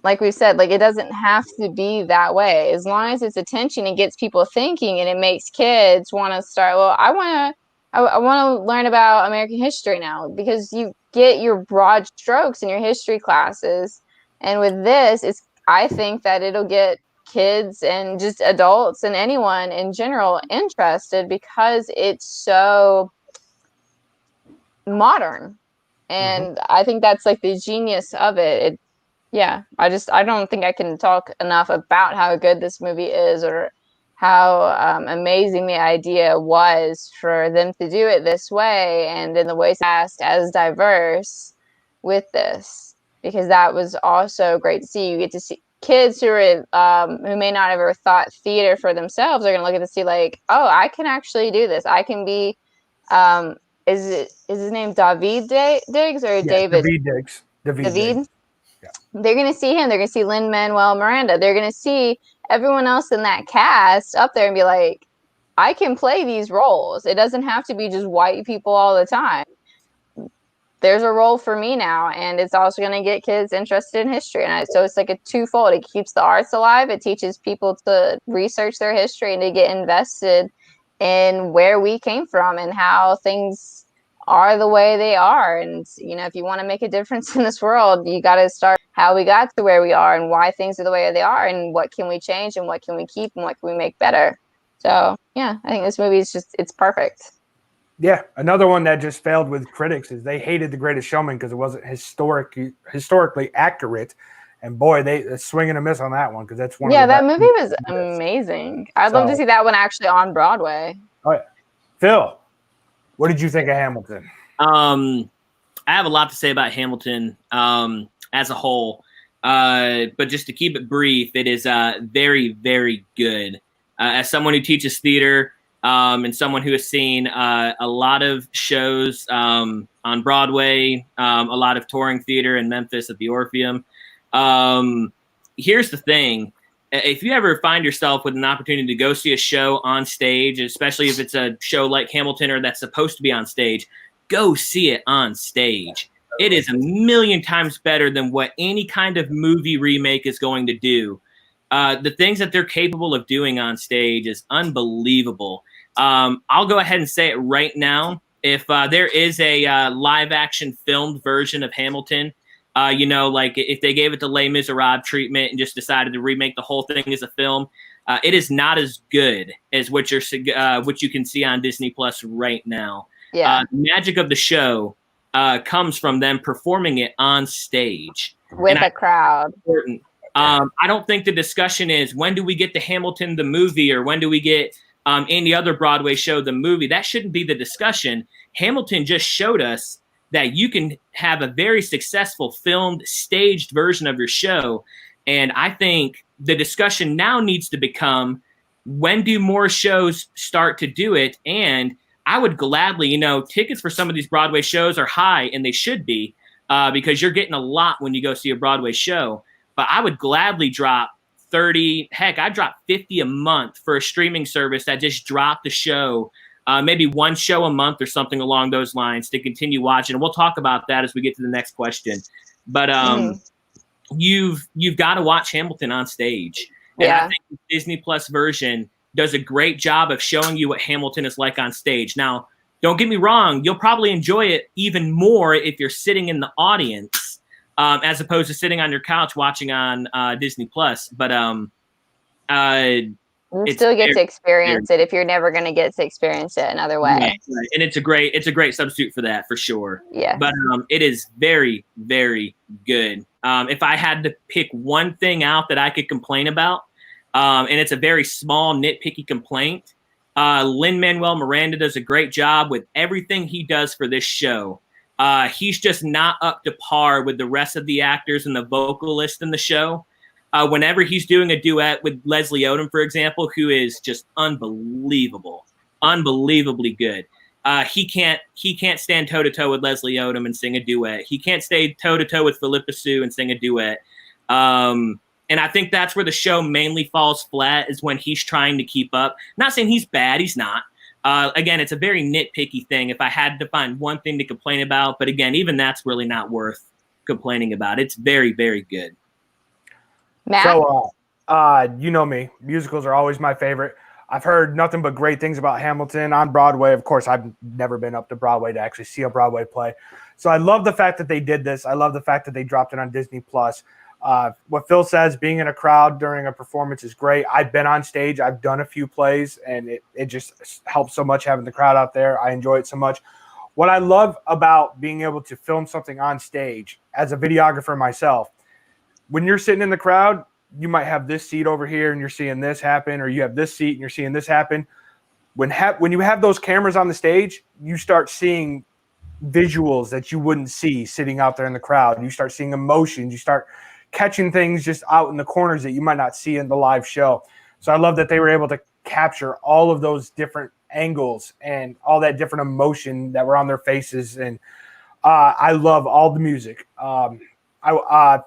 Like we said, like, it doesn't have to be that way. As long as it's attention, it gets people thinking, and it makes kids want to start, well, I want to learn about American history now, because you get your broad strokes in your history classes. And with this, I think that it'll get kids and just adults and anyone in general interested, because it's so modern. And I think that's like the genius of it. I don't think I can talk enough about how good this movie is, or how amazing the idea was for them to do it this way, and in the ways cast as diverse with this, because that was also great to see. You get to see kids who may not have ever thought theater for themselves are going to look at this and see, like, oh, I can actually do this. I can be, is his name David Diggs or David? David Diggs. David? Yeah. They're going to see him. They're going to see Lin-Manuel Miranda. They're going to see everyone else in that cast up there and be like, I can play these roles. It doesn't have to be just white people all the time. There's a role for me now, and it's also going to get kids interested in history. And so it's like a twofold. It keeps the arts alive. It teaches people to research their history and to get invested in where we came from and how things are the way they are. And, if you want to make a difference in this world, you got to start how we got to where we are and why things are the way they are, and what can we change and what can we keep and what can we make better. So, yeah, I think this movie is it's perfect. Yeah, another one that just failed with critics is they hated The Greatest Showman because it wasn't historically accurate. And boy, they swing and a miss on that one, because that's one. Yeah, that movie was amazing. I'd love to see that one actually on Broadway. Oh yeah, Phil, what did you think of Hamilton? I have a lot to say about Hamilton as a whole, but just to keep it brief, it is very, very good. As someone who teaches theater, and someone who has seen a lot of shows on Broadway, a lot of touring theater in Memphis at the Orpheum. Here's the thing. If you ever find yourself with an opportunity to go see a show on stage, especially if it's a show like Hamilton or that's supposed to be on stage, go see it on stage. It is a million times better than what any kind of movie remake is going to do. The things that they're capable of doing on stage is unbelievable. I'll go ahead and say it right now. If there is a live action filmed version of Hamilton, like if they gave it the Les Miserables treatment and just decided to remake the whole thing as a film, it is not as good as what you can see on Disney Plus right now. Yeah. The magic of the show comes from them performing it on stage with a crowd. Important. I don't think the discussion is when do we get the Hamilton the movie or when do we get any other Broadway show the movie. That shouldn't be the discussion. Hamilton just showed us that you can have a very successful filmed, staged version of your show. And I think the discussion now needs to become when do more shows start to do it? And I would gladly, tickets for some of these Broadway shows are high, and they should be because you're getting a lot when you go see a Broadway show. But I would gladly drop 30, heck, I drop 50 a month for a streaming service that just dropped the show, maybe one show a month or something along those lines to continue watching. And we'll talk about that as we get to the next question. But you've got to watch Hamilton on stage. And I think the Disney Plus version does a great job of showing you what Hamilton is like on stage. Now, don't get me wrong, you'll probably enjoy it even more if you're sitting in the audience as opposed to sitting on your couch watching on Disney Plus. But you still get to experience it if you're never going to get to experience it another way. Right. And it's a great substitute for that, for sure. Yeah. But it is very, very good. If I had to pick one thing out that I could complain about, and it's a very small nitpicky complaint, Lin-Manuel Miranda does a great job with everything he does for this show. He's just not up to par with the rest of the actors and the vocalists in the show. Whenever he's doing a duet with Leslie Odom, for example, who is just unbelievably good. He can't stand toe to toe with Leslie Odom and sing a duet. He can't stay toe to toe with Philippa Sue and sing a duet. And I think that's where the show mainly falls flat, is when he's trying to keep up. Not saying he's bad, he's not. Again, it's a very nitpicky thing if I had to find one thing to complain about. But again, even that's really not worth complaining about. It's very, very good. Matt? So, you know me. Musicals are always my favorite. I've heard nothing but great things about Hamilton on Broadway. Of course, I've never been up to Broadway to actually see a Broadway play. So I love the fact that they did this. I love the fact that they dropped it on Disney Plus. What Phil says, being in a crowd during a performance is great. I've been on stage. I've done a few plays, and it just helps so much having the crowd out there. I enjoy it so much. What I love about being able to film something on stage as a videographer myself, when you're sitting in the crowd, you might have this seat over here and you're seeing this happen, or you have this seat and you're seeing this happen. When you have those cameras on the stage, you start seeing visuals that you wouldn't see sitting out there in the crowd. You start seeing emotions. You start catching things just out in the corners that you might not see in the live show. So I love that they were able to capture all of those different angles and all that different emotion that were on their faces. And I love all the music.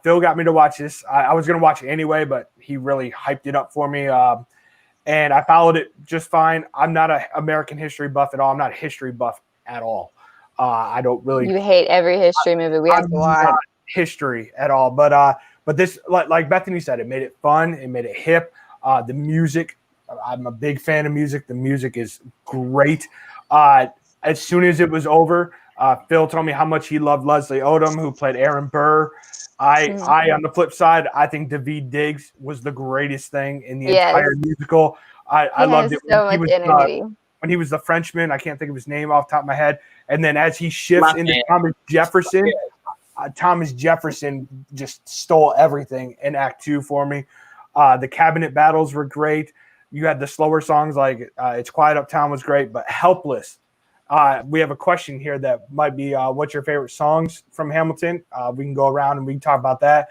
Phil got me to watch this. I was going to watch it anyway, but he really hyped it up for me. And I followed it just fine. I'm not an American history buff at all. I'm not a history buff at all. I don't really. You hate every history movie we have to watch. History at all. But this, like Bethany said, it made it fun. It made it hip. The music, I'm a big fan of music. The music is great. As soon as it was over, Phil told me how much he loved Leslie Odom, who played Aaron Burr. I, on the flip side, I think Daveed Diggs was the greatest thing in the entire musical. I loved it when he was the Frenchman. I can't think of his name off the top of my head. And then as he shifts into Thomas Jefferson, Thomas Jefferson just stole everything in Act 2 for me. The cabinet battles were great. You had the slower songs like It's Quiet Uptown was great, but Helpless. We have a question here that might be what's your favorite songs from Hamilton? We can go around and we can talk about that.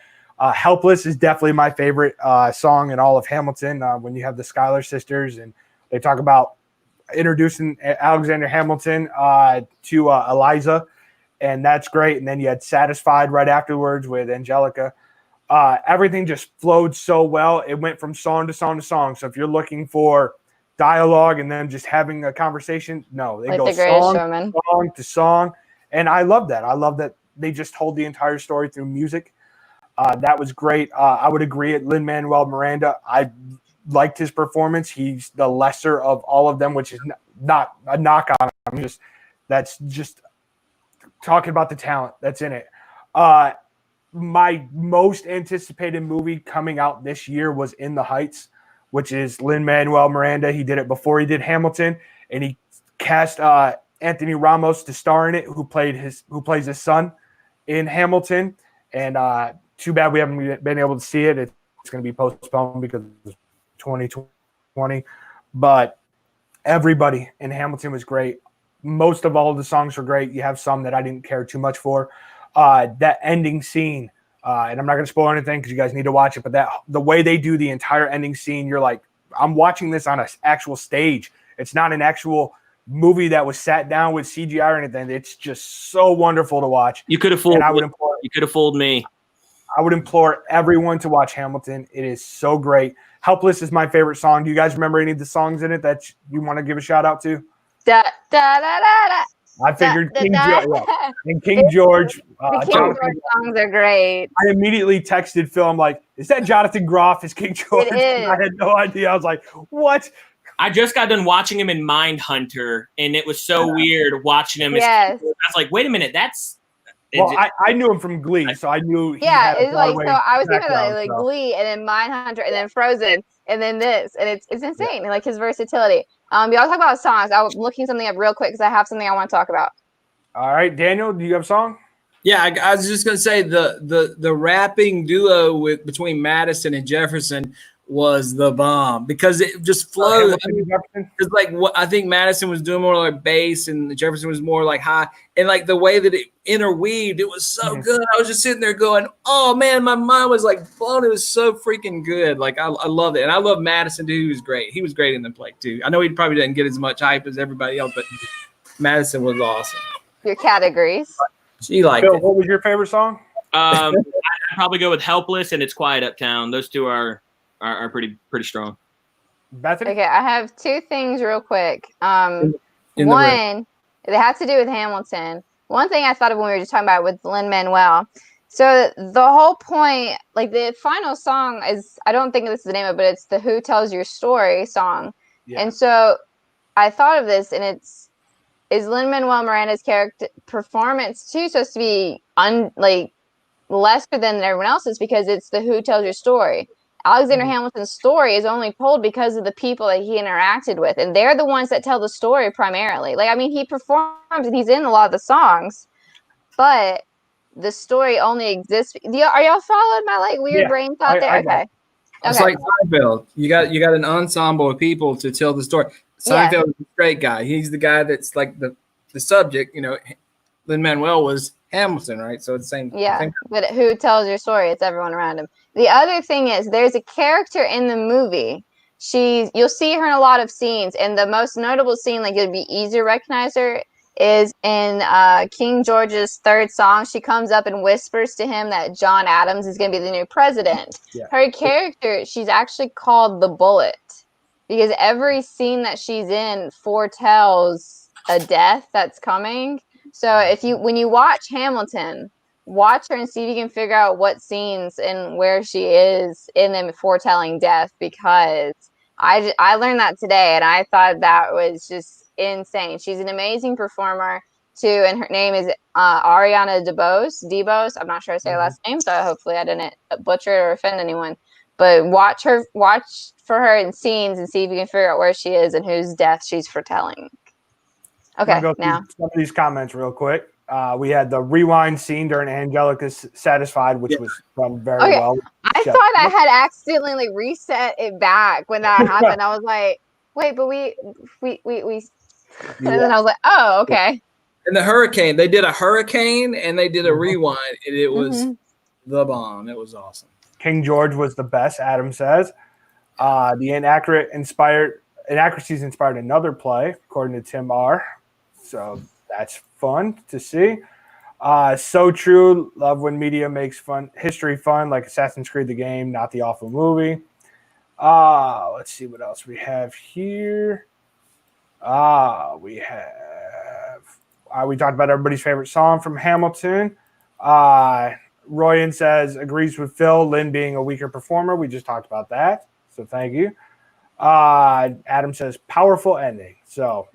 Helpless is definitely my favorite song in all of Hamilton. When you have the Schuyler sisters and they talk about introducing Alexander Hamilton to Eliza, and that's great. And then you had Satisfied right afterwards with Angelica. Everything just flowed so well. It went from song to song to song. So if you're looking for dialogue and them just having a conversation. No, they Like go the Greatest song Showman. to song, and I love that. I love that they just told the entire story through music. That was great. I would agree. At Lin-Manuel Miranda, I liked his performance. He's the lesser of all of them, which is not a knock on him. That's just talking about the talent that's in it. My most anticipated movie coming out this year was In the Heights, which is Lin-Manuel Miranda. He did it before he did Hamilton, and he cast Anthony Ramos to star in it, who plays his son in Hamilton. And too bad we haven't been able to see it. It's going to be postponed because of 2020. But everybody in Hamilton was great. Most of all of the songs were great. You have some that I didn't care too much for. That ending scene, and I'm not going to spoil anything because you guys need to watch it, but the way they do the entire ending scene, you're like, I'm watching this on an actual stage. It's not an actual movie that was sat down with CGI or anything. It's just so wonderful to watch. You could have fooled me. You could have fooled me. I would implore everyone to watch Hamilton. It is so great. Helpless is my favorite song. Do you guys remember any of the songs in it that you want to give a shout out to? Da, da, da, da, da. I figured Da, King da, George. da. Yeah. And King George. The King George songs are great. I immediately texted Phil. I'm like, is that Jonathan Groff as King George? It is. I had no idea. I was like, what? I just got done watching him in Mindhunter, and it was so weird watching him. Yes. I was like, wait a minute, that's. Well, I knew him from Glee, so I knew. It's like, so I was thinking like so. Glee, and then Mindhunter, and then Frozen, and then this, and it's insane. Like his versatility. Y'all talk about songs. I was looking something up real quick because I have something I want to talk about. All right, Daniel, do you have a song? Yeah, I was just gonna say the rapping duo between Madison and Jefferson was the bomb because it just flowed. It's like what I think Madison was doing more like bass and Jefferson was more like high, and like the way that it interweaved, it was so good. I was just sitting there going, "Oh man, my mind was like blown." It was so freaking good. Like I love it, and I love Madison too. He was great. He was great in the play too. I know he probably didn't get as much hype as everybody else, but Madison was awesome. Your categories. She liked Phil, it. what was your favorite song? I'd probably go with Helpless and It's Quiet Uptown. Those two are pretty strong. Bethany? Okay, I have two things real quick. In the One, it has to do with Hamilton. One thing I thought of when we were just talking about with Lin-Manuel. So the whole point, like the final song is, I don't think this is the name of it, but it's the Who Tells Your Story song. Yeah. And so I thought of this, and is Lin-Manuel Miranda's character performance too supposed to be lesser than everyone else's because it's the Who Tells Your Story. Alexander Hamilton's story is only told because of the people that he interacted with, and they're the ones that tell the story primarily. Like, I mean, he performs and he's in a lot of the songs, but the story only exists. Are y'all following my weird brain thought there? Okay. It's like Seinfeld. You got an ensemble of people to tell the story. Seinfeld is a great guy. He's the guy that's like the subject. You know, Lin-Manuel was Hamilton, right? So it's the same. Yeah, same. But Who Tells Your Story? It's everyone around him. The other thing is there's a character in the movie. You'll see her in a lot of scenes, and the most notable scene, like it'd be easier to recognize her, is in King George's third song. She comes up and whispers to him that John Adams is going to be the new president. Yeah. Her character, she's actually called the Bullet because every scene that she's in foretells a death that's coming. So when you watch Hamilton, watch her and see if you can figure out what scenes and where she is in them foretelling death, because I learned that today and I thought that was just insane. She's an amazing performer too, and her name is Ariana DeBose. I'm not sure I say her last name, so hopefully I didn't butcher it or offend anyone. But watch for her in scenes and see if you can figure out where she is and whose death she's foretelling. Okay, now some of these comments real quick. We had the rewind scene during Angelica's Satisfied, which was done very well. I thought I had accidentally reset it back when that happened. I was like, wait, but we and then I was like, oh, okay. And the hurricane, they did a hurricane and they did a rewind, and it was the bomb. It was awesome. King George was the best, Adam says. The inaccuracies inspired another play, according to Tim R. So that's fun to see. So true. Love when media makes history fun, like Assassin's Creed the game, not the awful movie. Let's see what else we have here. We talked about everybody's favorite song from Hamilton. Royan says agrees with Phil, Lynn being a weaker performer. We just talked about that, so thank you. Adam says powerful ending. So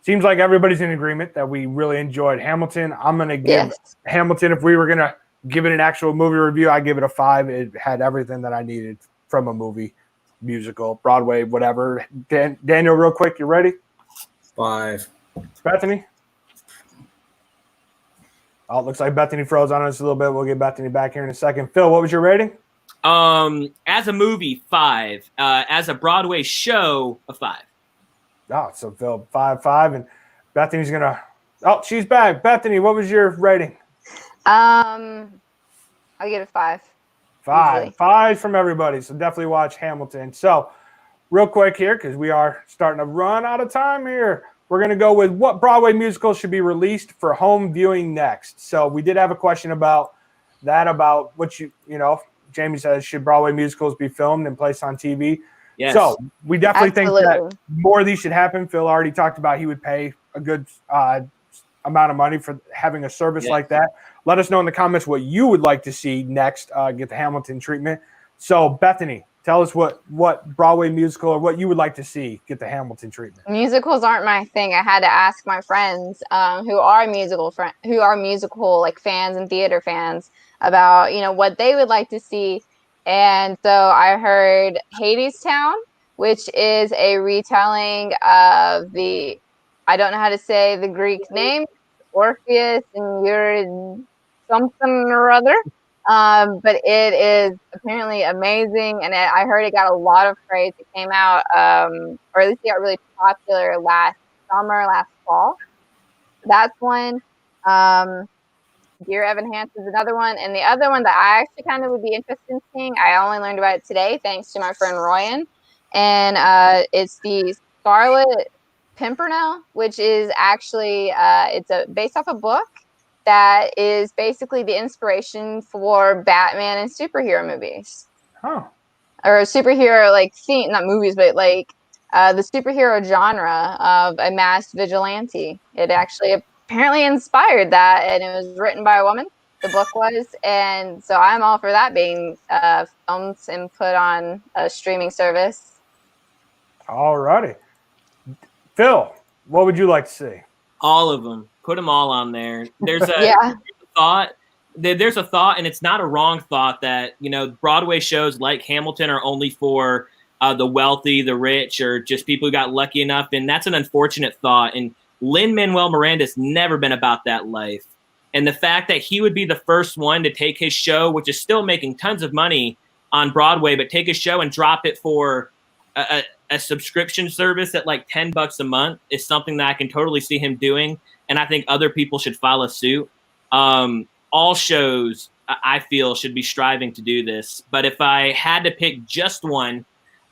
seems like everybody's in agreement that we really enjoyed Hamilton. I'm gonna give Hamilton, if we were gonna give it an actual movie review, I give it a 5. It had everything that I needed from a movie, musical, Broadway, whatever. Daniel, real quick, you ready? 5. Bethany? Oh, it looks like Bethany froze on us a little bit. We'll get Bethany back here in a second. Phil, what was your rating? As a movie, 5. As a Broadway show, a 5. Oh, so Phil, 5. And Bethany's gonna. Oh, she's back. Bethany, what was your rating? I'll give it 5. 5. Easily. 5 from everybody. So definitely watch Hamilton. So real quick here, because we are starting to run out of time here. We're going to go with what Broadway musical should be released for home viewing next. So we did have a question about that, about what Jamie says, should Broadway musicals be filmed and placed on TV? Yes. So we definitely think that more of these should happen. Phil already talked about he would pay a good amount of money for having a service like that. Let us know in the comments what you would like to see next, get the Hamilton treatment. So Bethany, tell us what Broadway musical or what you would like to see get the Hamilton treatment. Musicals aren't my thing. I had to ask my friends who are musical like fans and theater fans about what they would like to see. And so I heard Hadestown, which is a retelling of I don't know how to say the Greek name, Orpheus and Eurydice something or other. But it is apparently amazing, and I heard it got a lot of praise. It came out, or at least it got really popular last fall. That's one. Dear Evan Hansen's another one, and the other one that I actually kind of would be interested in seeing. I only learned about it today thanks to my friend Royan, and it's the Scarlet Pimpernel, which is actually it's based off a book that is basically the inspiration for Batman and superhero movies. Or superhero not movies, but the superhero genre of a masked vigilante. It actually apparently inspired that, and it was written by a woman. The book was, and so I'm all for that being filmed and put on a streaming service. All righty. Phil, what would you like to see? All of them. Put them all on there. There's a thought. There's a thought, and it's not a wrong thought that Broadway shows like Hamilton are only for the wealthy, the rich, or just people who got lucky enough. And that's an unfortunate thought. And Lin-Manuel Miranda's never been about that life. And the fact that he would be the first one to take his show, which is still making tons of money on Broadway, but take his show and drop it for a subscription service at like $10 a month is something that I can totally see him doing. And I think other people should follow suit. All shows, I feel, should be striving to do this. But if I had to pick just one,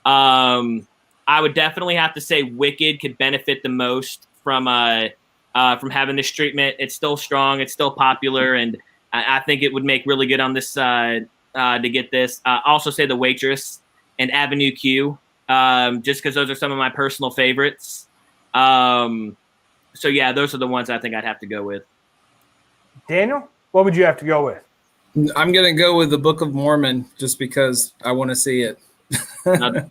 I would definitely have to say Wicked could benefit the most from having this treatment. It's still strong. It's still popular. And I think it would make really good on this side to get this. Also say The Waitress and Avenue Q, just because those are some of my personal favorites. So, yeah, those are the ones I think I'd have to go with. Daniel, what would you have to go with? I'm going to go with the Book of Mormon just because I want to see it. Because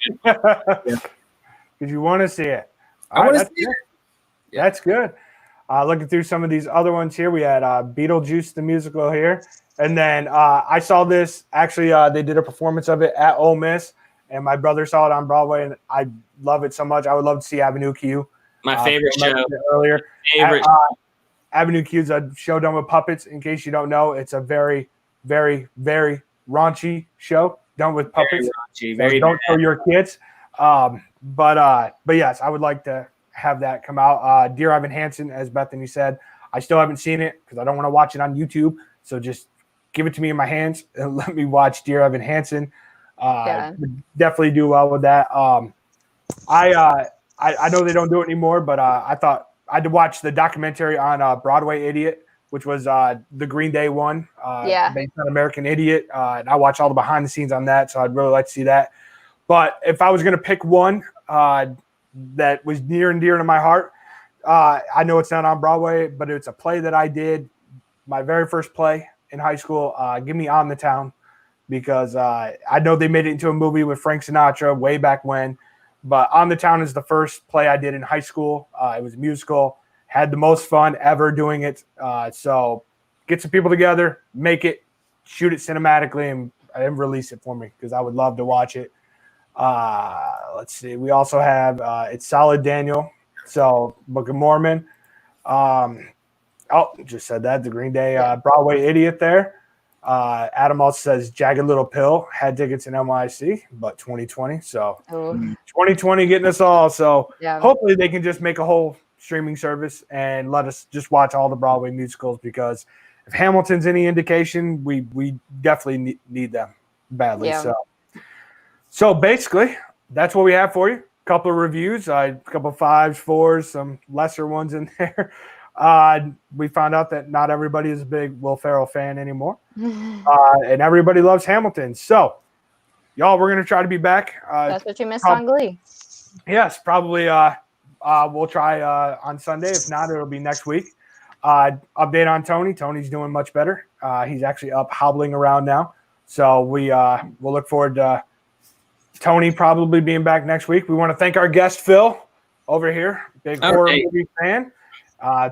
you want to see it. I want to see it. That's good. Looking through some of these other ones here, we had Beetlejuice the Musical here. And then I saw this. Actually, they did a performance of it at Ole Miss, and my brother saw it on Broadway, and I love it so much. I would love to see Avenue Q. My favorite show. Earlier. Avenue Q is a show done with puppets. In case you don't know, it's a very, very, very raunchy show done with puppets. Very raunchy, don't show your kids. But yes, I would like to have that come out. Dear Evan Hansen, as Bethany said, I still haven't seen it because I don't want to watch it on YouTube. So just give it to me in my hands and let me watch Dear Evan Hansen. Definitely do well with that. I know they don't do it anymore, but I thought I had to watch the documentary on Broadway Idiot, which was the Green Day one, based on American Idiot. And I watched all the behind the scenes on that, so I'd really like to see that. But if I was going to pick one that was near and dear to my heart, I know it's not on Broadway, but it's a play that I did, my very first play in high school. Give me On the Town, because I know they made it into a movie with Frank Sinatra way back when. But On the Town is the first play I did in high school. It was a musical. Had the most fun ever doing it. So get some people together, make it, shoot it cinematically, and release it for me, because I would love to watch it. Let's see. We also have It's Solid Daniel. So Book of Mormon. Just said that. The Green Day Broadway Idiot there. Adam also says Jagged Little Pill. Had tickets in NYC, but 2020. So 2020 getting us all. So hopefully they can just make a whole streaming service and let us just watch all the Broadway musicals, because if Hamilton's any indication, we definitely need them badly. Yeah. So basically, that's what we have for you. A couple of reviews, a couple of 5s, 4s, some lesser ones in there. We found out that not everybody is a big Will Ferrell fan anymore, and everybody loves Hamilton. So, y'all, we're gonna try to be back. That's what you missed on Glee. Yes, probably. We'll try on Sunday. If not, it'll be next week. Update on Tony. Tony's doing much better. He's actually up hobbling around now. So we'll look forward to Tony probably being back next week. We want to thank our guest, Phil, over here. Big horror movie fan.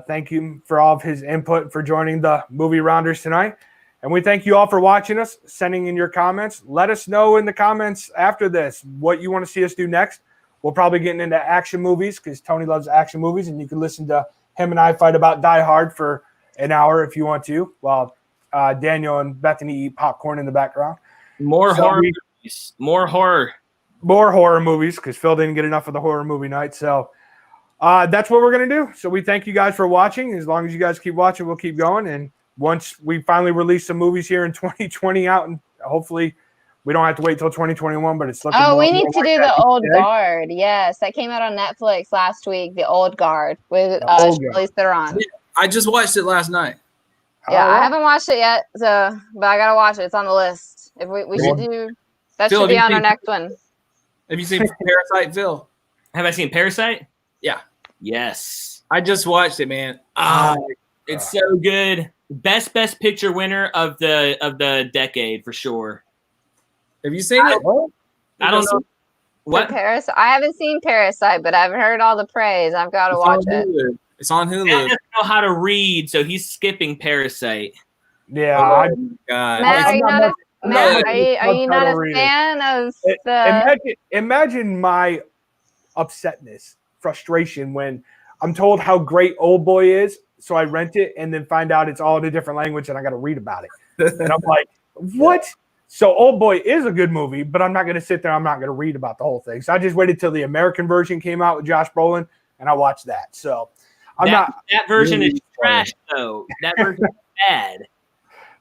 Thank you for all of his input, for joining the Movie Rounders tonight. And we thank you all for watching us, sending in your comments. Let us know in the comments after this what you want to see us do next. We'll probably get into action movies, because Tony loves action movies, and you can listen to him and I fight about Die Hard for an hour if you want to, while Daniel and Bethany eat popcorn in the background. More horror movies. More horror movies, because Phil didn't get enough of the horror movie night. So that's what we're going to do. So we thank you guys for watching. As long as you guys keep watching, we'll keep going. And once we finally release some movies here in 2020 out, and hopefully we don't have to wait till 2021, but it's looking we need to do The Old Guard. Yes, that came out on Netflix last week. The Old Guard with Charlize Theron. I just watched it last night. Yeah, I haven't watched it yet, but I gotta watch it. It's on the list. If we should do that, should be on our next one. Have you seen Parasite, Phil? Have I seen Parasite? Yeah. Yes. I just watched it, man. It's so good. Best picture winner of the decade for sure. Have you seen it? I don't know. What? Parasite? I haven't seen Parasite, but I've heard all the praise. I've got to watch it. It's on Hulu. Matt doesn't know how to read, so he's skipping Parasite. Yeah. God. Matt, are you not a fan of the? Imagine my upsetness, frustration when I'm told how great Old Boy is, so I rent it and then find out it's all in a different language and I got to read about it. And I'm like, what? So Old Boy is a good movie, but I'm not going to sit there. I'm not going to read about the whole thing. So I just waited till the American version came out with Josh Brolin, and I watched that. So that version is trash, though. That version is bad.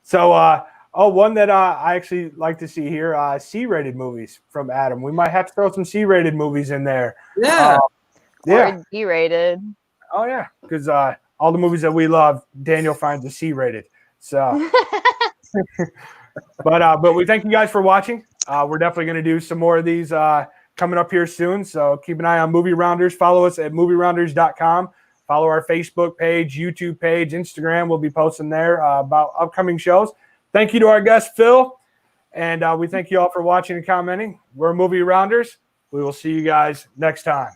So, one that I actually like to see here, C-rated movies from Adam. We might have to throw some C-rated movies in there. Yeah. Or D-rated. Oh, yeah, because all the movies that we love, Daniel finds a C-rated. So, but we thank you guys for watching. We're definitely going to do some more of these coming up here soon. So keep an eye on Movie Rounders. Follow us at movierounders.com. Follow our Facebook page, YouTube page, Instagram. We'll be posting there about upcoming shows. Thank you to our guest, Phil. And we thank you all for watching and commenting. We're Movie Rounders. We will see you guys next time.